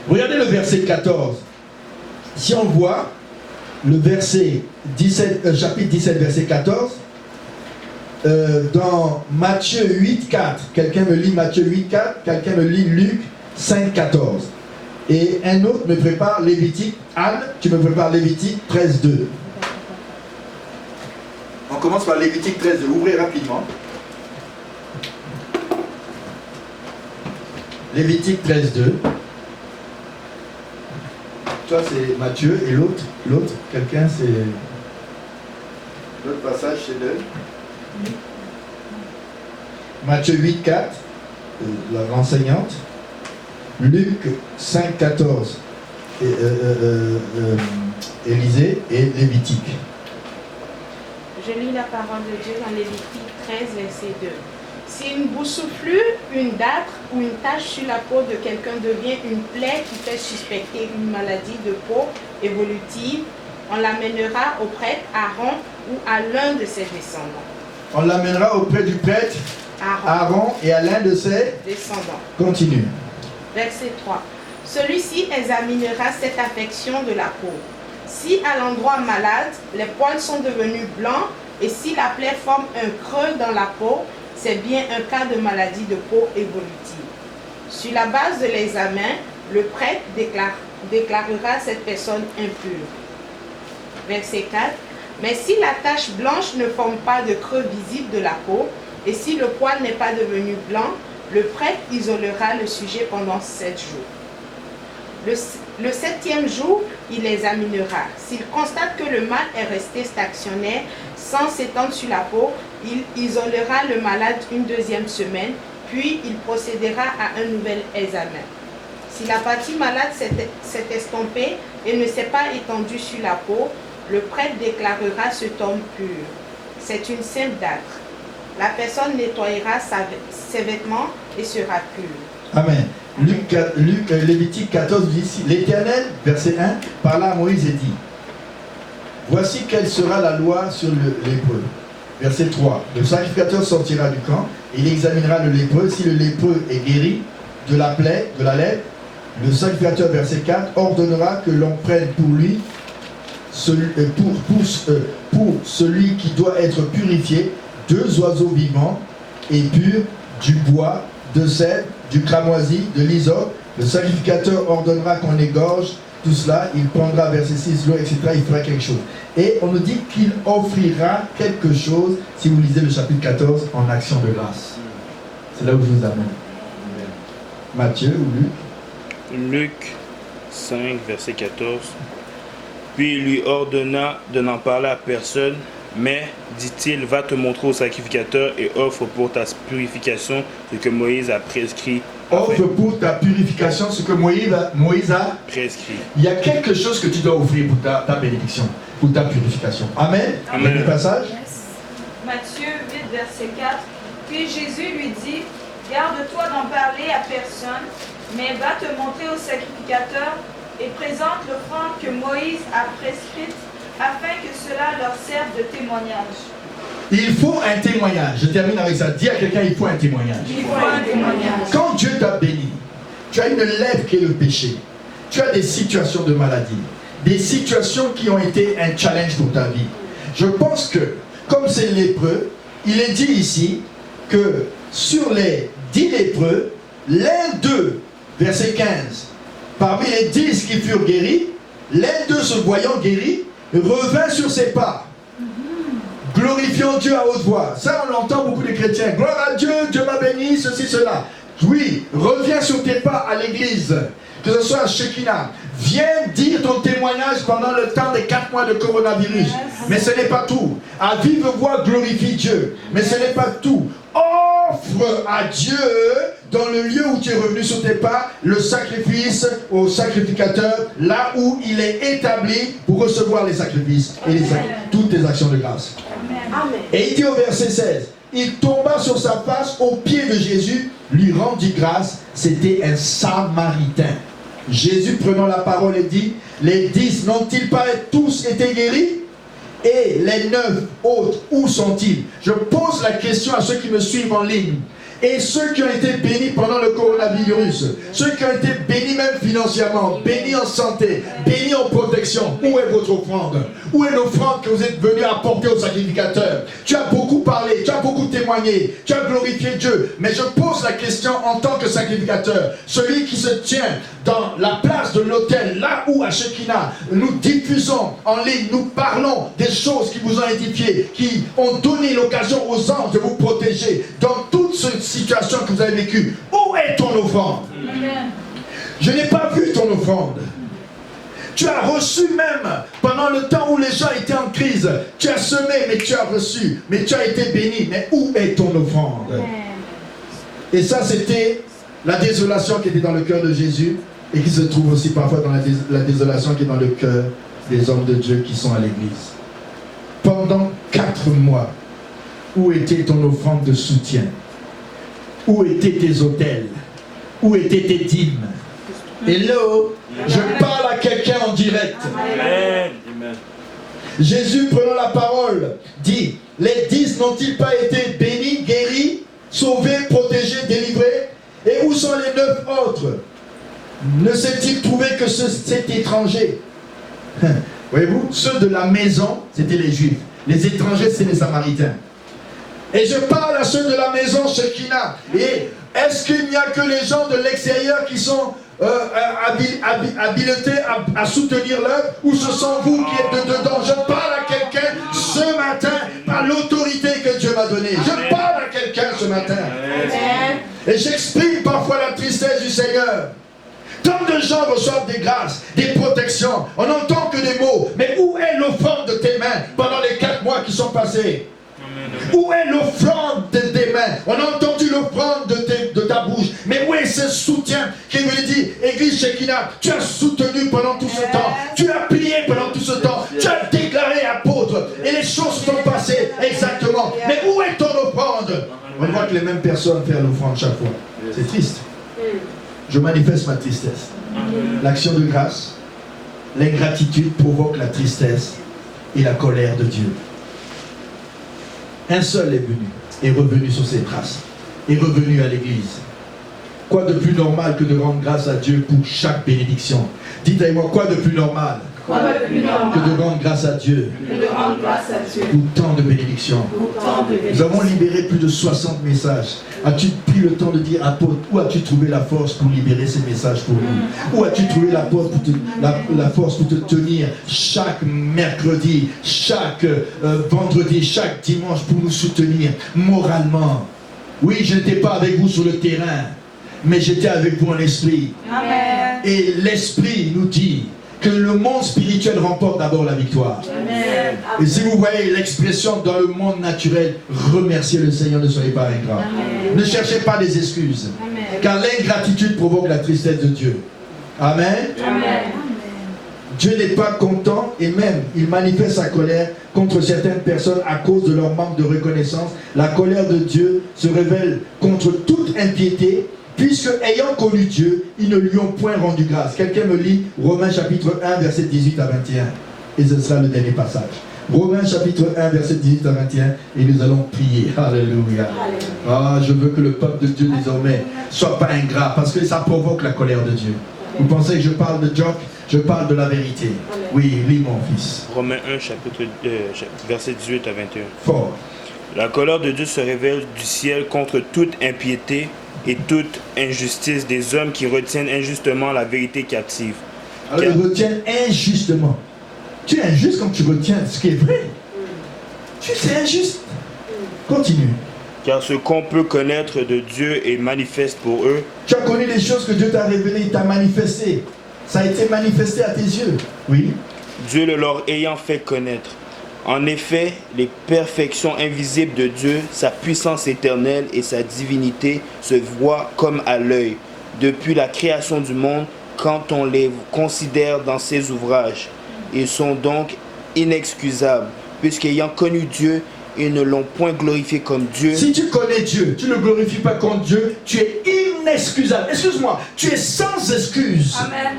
Regardez le verset 14. Si on voit le verset 17, chapitre 17, verset 14, dans Matthieu 8, 4, quelqu'un me lit Matthieu 8, 4, quelqu'un me lit Luc 5, 14. Et un autre me prépare Lévitique. Anne, tu me prépares Lévitique 13, 2. On commence par Lévitique 13, 2. Ouvrez rapidement. Lévitique 13, 2. Toi c'est Matthieu et l'autre, quelqu'un c'est... L'autre passage c'est de... Matthieu 8, 4, la renseignante. Luc 5, 14, Élisée et Lévitique. Je lis la parole de Dieu dans Lévitique 13, verset 2. Si une boursouflure, une dâtre ou une tache sur la peau de quelqu'un devient une plaie qui fait suspecter une maladie de peau évolutive, on l'amènera au prêtre Aaron ou à l'un de ses descendants. On l'amènera auprès du prêtre Aaron et à l'un de ses descendants. Continue. Verset 3. Celui-ci examinera cette affection de la peau. Si à l'endroit malade, les poils sont devenus blancs et si la plaie forme un creux dans la peau, c'est bien un cas de maladie de peau évolutive. Sur la base de l'examen, le prêtre déclarera cette personne impure. Verset 4. Mais si la tache blanche ne forme pas de creux visible de la peau et si le poil n'est pas devenu blanc, le prêtre isolera le sujet pendant 7 jours. Le 7e jour, il l'examinera. S'il constate que le mal est resté stationnaire sans s'étendre sur la peau, il isolera le malade une 2e semaine, puis il procédera à un nouvel examen. Si la partie malade s'est estompée et ne s'est pas étendue sur la peau, le prêtre déclarera cet homme pur. C'est une simple dâtre. La personne nettoyera ses vêtements et sera pure. Amen. Lévitique 14 dit ici, l'Éternel, verset 1, parla à Moïse et dit, voici quelle sera la loi sur le lépreux. Verset 3, le sacrificateur sortira du camp, il examinera le lépreux, si le lépreux est guéri de la plaie, de la lèpre, le sacrificateur, verset 4, ordonnera que l'on prenne pour lui, pour celui qui doit être purifié, 2 oiseaux vivants et purs, du bois, de cèdre, du cramoisi, de l'hysope. Le sacrificateur ordonnera qu'on égorge tout cela, il prendra verset 6, l'eau, etc., il fera quelque chose. Et on nous dit qu'il offrira quelque chose, si vous lisez le chapitre 14, en action de grâce. C'est là où je vous amène. Matthieu ou Luc? Luc 5, verset 14. Puis il lui ordonna de n'en parler à personne, mais, dit-il, va te montrer au sacrificateur et offre pour ta purification ce que Moïse a prescrit. Offre pour ta purification ce que Moïse a prescrit. Il y a quelque chose que tu dois offrir pour ta bénédiction, pour ta purification. Amen. Amen. Le passage. Matthieu 8, verset 4. Puis Jésus lui dit, garde-toi d'en parler à personne, mais va te montrer au sacrificateur et présente l'offrande que Moïse a prescrite, afin que cela leur serve de témoignage. Il faut un témoignage. Je termine avec ça. Dis à quelqu'un, il faut un témoignage. Il faut un témoignage. Quand Dieu t'a béni, tu as une lèvre qui est le péché. Tu as des situations de maladie, des situations qui ont été un challenge pour ta vie. Je pense que, comme c'est lépreux, il est dit ici que sur les 10 lépreux, l'un d'eux, verset 15, parmi les 10 qui furent guéris, l'un d'eux se voyant guéri, revint sur ses pas, glorifiant Dieu à haute voix. Ça, on l'entend beaucoup de chrétiens. Gloire à Dieu, Dieu m'a béni, ceci, cela. Oui, reviens sur tes pas à l'église, que ce soit à Shekinah. Viens dire ton témoignage pendant le temps des 4 mois de coronavirus. Mais ce n'est pas tout. À vive voix, glorifie Dieu. Mais ce n'est pas tout. Offre à Dieu, dans le lieu où tu es revenu sur tes pas, le sacrifice au sacrificateur, là où il est établi pour recevoir les sacrifices et toutes tes actions de grâce. Amen. Et il dit au verset 16, il tomba sur sa face aux pieds de Jésus, lui rendit grâce. C'était un Samaritain. Jésus prenant la parole et dit, les 10 n'ont-ils pas tous été guéris? Et les 9 autres, où sont-ils? Je pose la question à ceux qui me suivent en ligne. Et ceux qui ont été bénis pendant le coronavirus, ceux qui ont été bénis même financièrement, bénis en santé, bénis en protection, où est votre offrande? Où est l'offrande que vous êtes venu apporter au sacrificateur? Tu as beaucoup parlé, tu as beaucoup témoigné, tu as glorifié Dieu, mais je pose la question en tant que sacrificateur, celui qui se tient dans la place de l'autel, là où à Shekinah, nous diffusons en ligne, nous parlons des choses qui vous ont édifié, qui ont donné l'occasion aux anges de vous protéger dans toute cette situation que vous avez vécue. Où est ton offrande? Amen. Je n'ai pas vu ton offrande. Tu as reçu même pendant le temps où les gens étaient en crise. Tu as semé, mais tu as reçu. Mais tu as été béni. Mais où est ton offrande? Et ça, c'était la désolation qui était dans le cœur de Jésus et qui se trouve aussi parfois dans la désolation qui est dans le cœur des hommes de Dieu qui sont à l'église. Pendant 4 mois, où était ton offrande de soutien? Où étaient tes autels? Où étaient tes dîmes? Hello, je parle à quelqu'un en direct. Amen. Jésus prenant la parole dit, les 10 n'ont-ils pas été bénis, guéris, sauvés, protégés, délivrés? Et où sont les 9 autres? Ne s'est-il trouvé que cet étranger? Voyez-vous, ceux de la maison, c'était les Juifs. Les étrangers, c'est les Samaritains. Et je parle à ceux de la maison Shekinah. Et est-ce qu'il n'y a que les gens de l'extérieur qui sont habilités à soutenir l'œuvre, ou ce sont vous qui êtes dedans? Je parle à quelqu'un ce matin par l'autorité que Dieu m'a donnée. Je parle à quelqu'un ce matin. Et j'exprime parfois la tristesse du Seigneur. Tant de gens reçoivent des grâces, des protections. On n'entend que des mots. Mais où est l'offrande de tes mains pendant les 4 mois qui sont passés? Où est l'offrande de tes mains? On a entendu l'offrande de ta bouche. Mais où est ce soutien qui veut dire, Église Shekinah, tu as soutenu pendant tout ce temps. Tu as prié pendant tout ce temps. Tu as déclaré apôtre. Et les choses se sont passées exactement. Mais où est ton offrande? On voit que les mêmes personnes font l'offrande chaque fois. C'est triste. Je manifeste ma tristesse. L'action de grâce, l'ingratitude provoque la tristesse et la colère de Dieu. Un seul est venu, est revenu sur ses traces, est revenu à l'église. Quoi de plus normal que de rendre grâce à Dieu pour chaque bénédiction? Dites-moi, quoi de plus normal que de rendre grâce à Dieu pour tant de bénédictions. Nous avons libéré plus de 60 messages. As-tu pris le temps de dire, apôtre, où as-tu trouvé la force pour libérer ces messages pour nous? Où as-tu trouvé la force pour te tenir chaque mercredi, chaque vendredi, chaque dimanche pour nous soutenir moralement? Oui, je n'étais pas avec vous sur le terrain, mais j'étais avec vous en esprit. Amen. Et l'esprit nous dit que le monde spirituel remporte d'abord la victoire. Amen. Et si vous voyez l'expression dans le monde naturel, remerciez le Seigneur, ne soyez pas ingrat. Ne cherchez pas des excuses. Amen. Car l'ingratitude provoque la tristesse de Dieu. Amen. Amen. Dieu n'est pas content et même il manifeste sa colère contre certaines personnes à cause de leur manque de reconnaissance. La colère de Dieu se révèle contre toute impiété, puisque ayant connu Dieu, ils ne lui ont point rendu grâce. Quelqu'un me lit Romains chapitre 1 verset 18 à 21 et ce sera le dernier passage. Romains chapitre 1 verset 18 à 21 et nous allons prier. Alléluia. Ah, je veux que le peuple de Dieu désormais soit pas ingrat parce que ça provoque la colère de Dieu. Vous pensez que je parle de joke? Je parle de la vérité. Oui, lis mon fils. Romains 1, chapitre verset 18 à 21. Fort. La colère de Dieu se révèle du ciel contre toute impiété et toute injustice des hommes qui retiennent injustement la vérité captive. Alors ils retiennent injustement. Tu es injuste quand tu retiens ce qui est vrai. C'est injuste. Continue. Car ce qu'on peut connaître de Dieu est manifeste pour eux. Tu as connu les choses que Dieu t'a révélées, il t'a manifesté. Ça a été manifesté à tes yeux. Oui. Dieu le leur ayant fait connaître. En effet, les perfections invisibles de Dieu, sa puissance éternelle et sa divinité se voient comme à l'œil, depuis la création du monde, quand on les considère dans ses ouvrages. Ils sont donc inexcusables, puisqu'ayant connu Dieu, ils ne l'ont point glorifié comme Dieu. Si tu connais Dieu, tu ne le glorifies pas comme Dieu, tu es inexcusable. Excuse-moi, tu es sans excuse. Amen.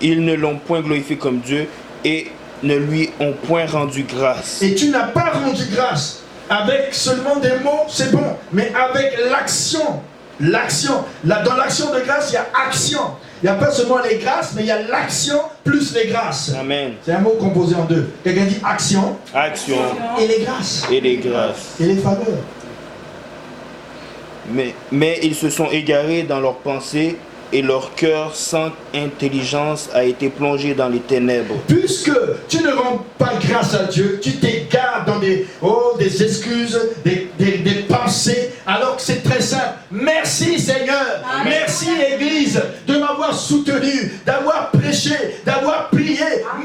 Ils ne l'ont point glorifié comme Dieu et ne lui ont point rendu grâce. Et tu n'as pas rendu grâce avec seulement des mots, c'est bon, mais avec l'action. L'action. Dans l'action de grâce, il y a action. Il n'y a pas seulement les grâces, mais il y a l'action plus les grâces. Amen. C'est un mot composé en deux. Quelqu'un dit action Action et les grâces. et les grâces. Et les faveurs. Mais ils se sont égarés dans leurs pensées et leur cœur sans intelligence a été plongé dans les ténèbres. Puisque tu ne rends pas grâce à Dieu, tu t'égares dans des excuses, des pensées, alors que c'est très simple. Merci Seigneur, Amen. Merci Église de m'avoir soutenu, d'avoir prêché, d'avoir prié.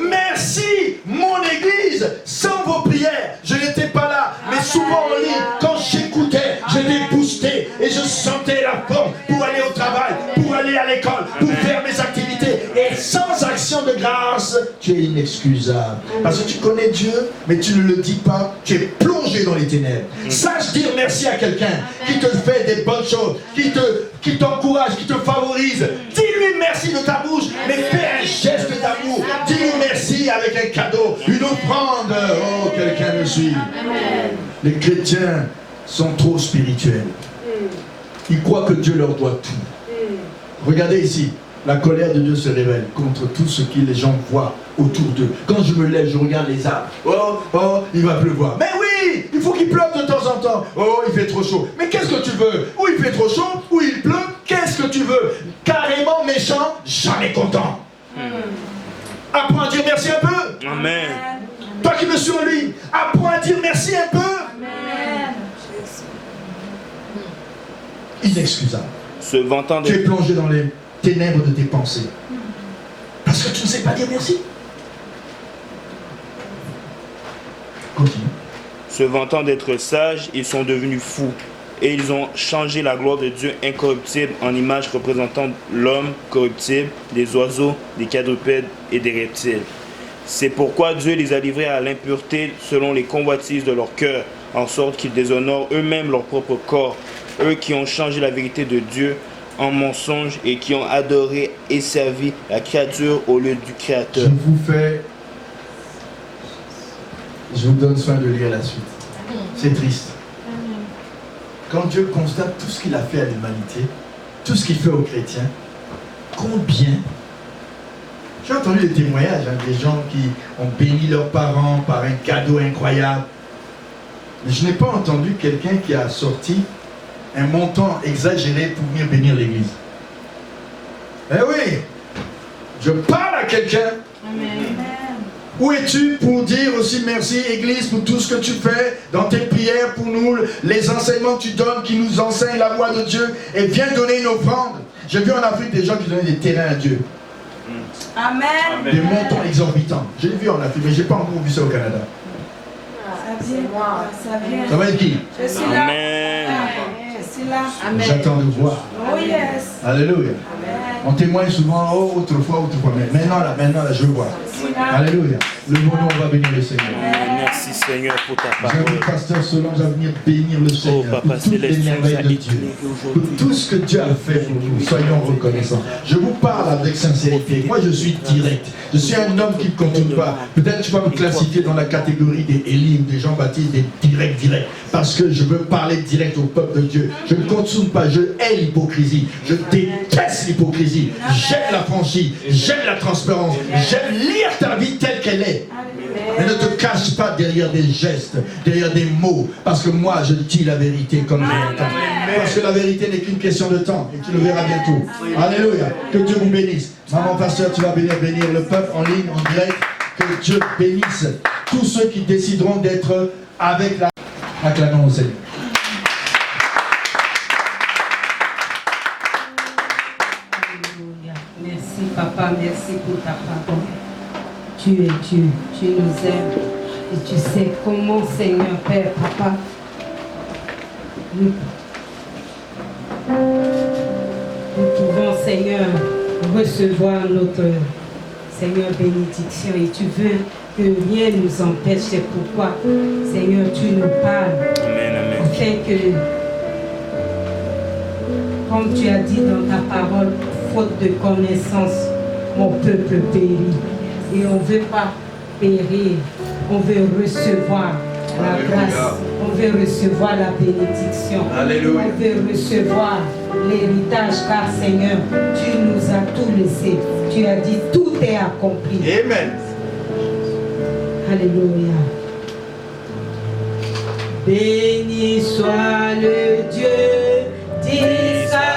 Merci mon Église, sans vos prières, je n'étais pas là. Mais souvent en ligne, quand j'écoutais, j'étais boosté et je sentais la force pour aller au travail, pour aller à l'école, pour faire mes activités. Et sans action de grâce, tu es inexcusable. Parce que tu connais Dieu, mais tu ne le dis pas, tu es plongé dans les ténèbres. Sache dire merci à quelqu'un qui te fait des bonnes choses, qui t'encourage, qui te favorise. Dis-lui merci de ta bouche, mais fais un geste d'amour. Dis-lui merci avec un cadeau, une offrande. Oh, quelqu'un me suit. Les chrétiens sont trop spirituels. Ils croient que Dieu leur doit tout. Regardez ici, la colère de Dieu se révèle contre tout ce que les gens voient autour d'eux. Quand je me lève, je regarde les arbres. Oh, il va pleuvoir. Mais oui, il faut qu'il pleuve de temps en temps. Oh, il fait trop chaud. Mais qu'est-ce que tu veux? Ou il fait trop chaud, ou il pleut. Qu'est-ce que tu veux? Carrément méchant, jamais content. Apprends à dire merci un peu. Amen. Toi qui me suis en lui, apprends à dire merci un peu. Amen. Inexcusable. Se vantant Tu es d'être plongé dans les ténèbres de tes pensées. Parce que tu ne sais pas dire merci. Continue. Se vantant d'être sages, ils sont devenus fous. Et ils ont changé la gloire de Dieu incorruptible en image représentant l'homme corruptible, des oiseaux, des quadrupèdes et des reptiles. C'est pourquoi Dieu les a livrés à l'impureté selon les convoitises de leur cœur, en sorte qu'ils déshonorent eux-mêmes leur propre corps, eux qui ont changé la vérité de Dieu en mensonge et qui ont adoré et servi la créature au lieu du Créateur. Je vous donne soin de lire la suite. C'est triste. Quand Dieu constate tout ce qu'il a fait à l'humanité, tout ce qu'il fait aux chrétiens, combien J'ai entendu des témoignages, des gens qui ont béni leurs parents par un cadeau incroyable. Mais je n'ai pas entendu quelqu'un qui a sorti un montant exagéré pour venir bénir l'église. Eh oui, je parle à quelqu'un. Amen. Où es-tu pour dire aussi merci Église pour tout ce que tu fais dans tes prières pour nous, les enseignements que tu donnes, qui nous enseignent la voix de Dieu, et viens donner une offrande. J'ai vu en Afrique des gens qui donnaient des terrains à Dieu. Amen. Des montants exorbitants. J'ai vu en Afrique, mais je n'ai pas encore vu ça au Canada. Ça vient, moi. Ça vient. Ça va être qui? Je suis là. Amen. Je suis là. Amen. J'attends de voir. Oh yes. Alléluia. Amen. On témoigne souvent, oh, autrefois, mais maintenant là, je veux voir. Je suis là. Alléluia. Le bon nom va bénir le Seigneur. Merci Seigneur pour ta J'invite parole. Pasteur Solange à venir bénir le Seigneur Oh, Papa pour toutes les Céleste, tu nous merveilles as de Dieu, éclairés pour aujourd'hui. tout ce que Dieu a fait pour nous. Soyons reconnaissants. Je vous parle avec sincérité. Moi, je suis direct. Je suis un homme qui ne contourne pas. Peut-être tu vas me classifier dans la catégorie des Élie ou des Jean-Baptiste, des directs. Parce que je veux parler direct au peuple de Dieu. Je ne contourne pas. Je hais l'hypocrisie. Je déteste l'hypocrisie. J'aime la franchise. J'aime la transparence. J'aime lire ta vie telle qu'elle est. Mais ne te cache pas derrière des gestes, derrière des mots, parce que moi je dis la vérité comme je l'entends. Parce que la vérité n'est qu'une question de temps, et tu le verras bientôt. Alléluia. Que Dieu vous bénisse. Maman pasteur, tu vas bénir le peuple en ligne, en direct. Que Dieu bénisse tous ceux qui décideront d'être avec la... Acclamons au Seigneur. Merci papa, merci pour ta parole. Tu es Dieu, tu nous aimes et tu sais comment, Seigneur Père, papa, nous pouvons, Seigneur, recevoir notre Seigneur bénédiction et tu veux que rien ne nous empêche. C'est pourquoi, Seigneur, tu nous parles afin que, comme tu as dit dans ta parole, faute de connaissance, mon peuple périt. Et on ne veut pas périr, on veut recevoir la grâce, on veut recevoir la bénédiction, Alléluia. on veut recevoir l'héritage, car Seigneur, tu nous as tout laissé. Tu as dit tout est accompli. Amen. Alléluia. Béni soit le Dieu d'Israël.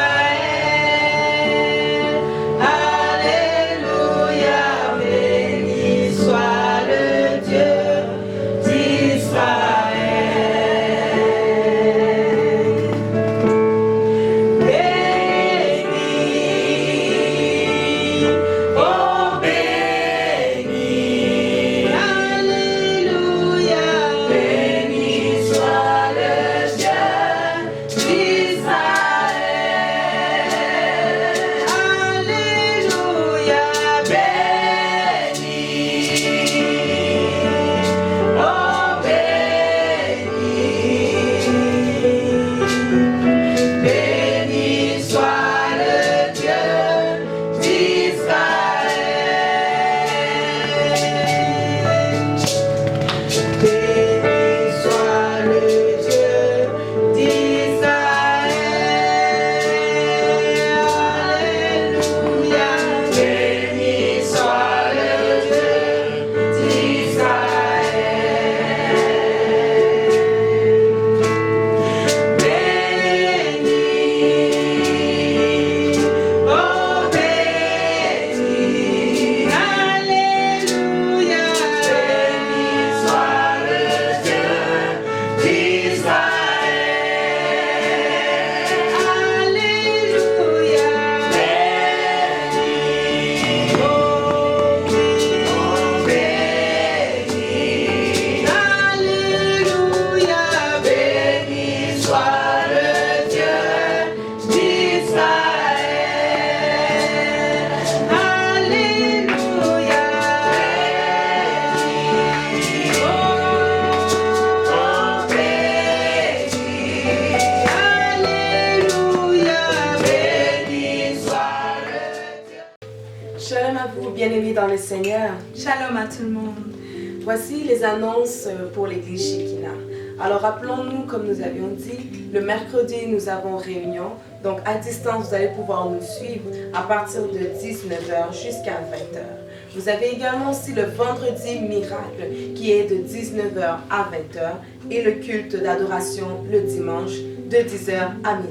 Bien-aimés dans le Seigneur, Shalom à tout le monde. voici les annonces pour l'église Shekinah. Alors rappelons-nous, comme nous avions dit, le mercredi nous avons réunion, donc à distance vous allez pouvoir nous suivre à partir de 19h jusqu'à 20h. Vous avez également aussi le vendredi miracle qui est de 19h à 20h et le culte d'adoration le dimanche de 10h à 12h30.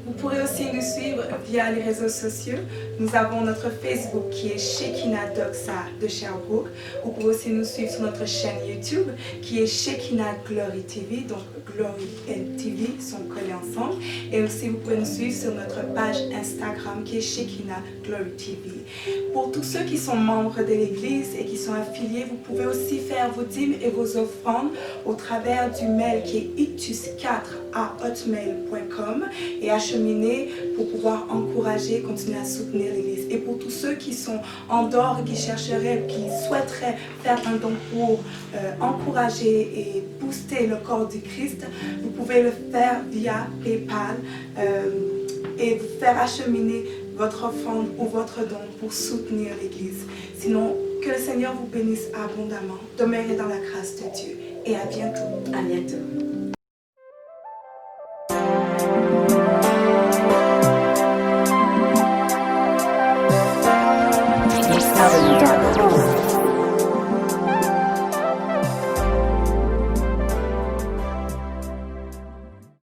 Vous pourrez aussi nous suivre via les réseaux sociaux. Nous avons notre Facebook qui est Shekinah Doxa de Sherbrooke. Vous pouvez aussi nous suivre sur notre chaîne YouTube qui est Shekinah Glory TV. Donc Glory et TV sont collés ensemble. Et aussi vous pouvez nous suivre sur notre page Instagram qui est Shekinah Glory TV. Pour tous ceux qui sont membres de l'Église et qui sont affiliés, vous pouvez aussi faire vos dîmes et vos offrandes au travers du mail qui est itus4@hotmail.com et acheminer pour pouvoir encourager, continuer à soutenir l'Église. Et pour tous ceux qui sont en dehors, qui chercheraient, qui souhaiteraient faire un don pour encourager et booster le corps du Christ, vous pouvez le faire via PayPal et faire acheminer votre offrande ou votre don pour soutenir l'Église. Sinon, que le Seigneur vous bénisse abondamment. Demeurez dans la grâce de Dieu et à bientôt. À bientôt.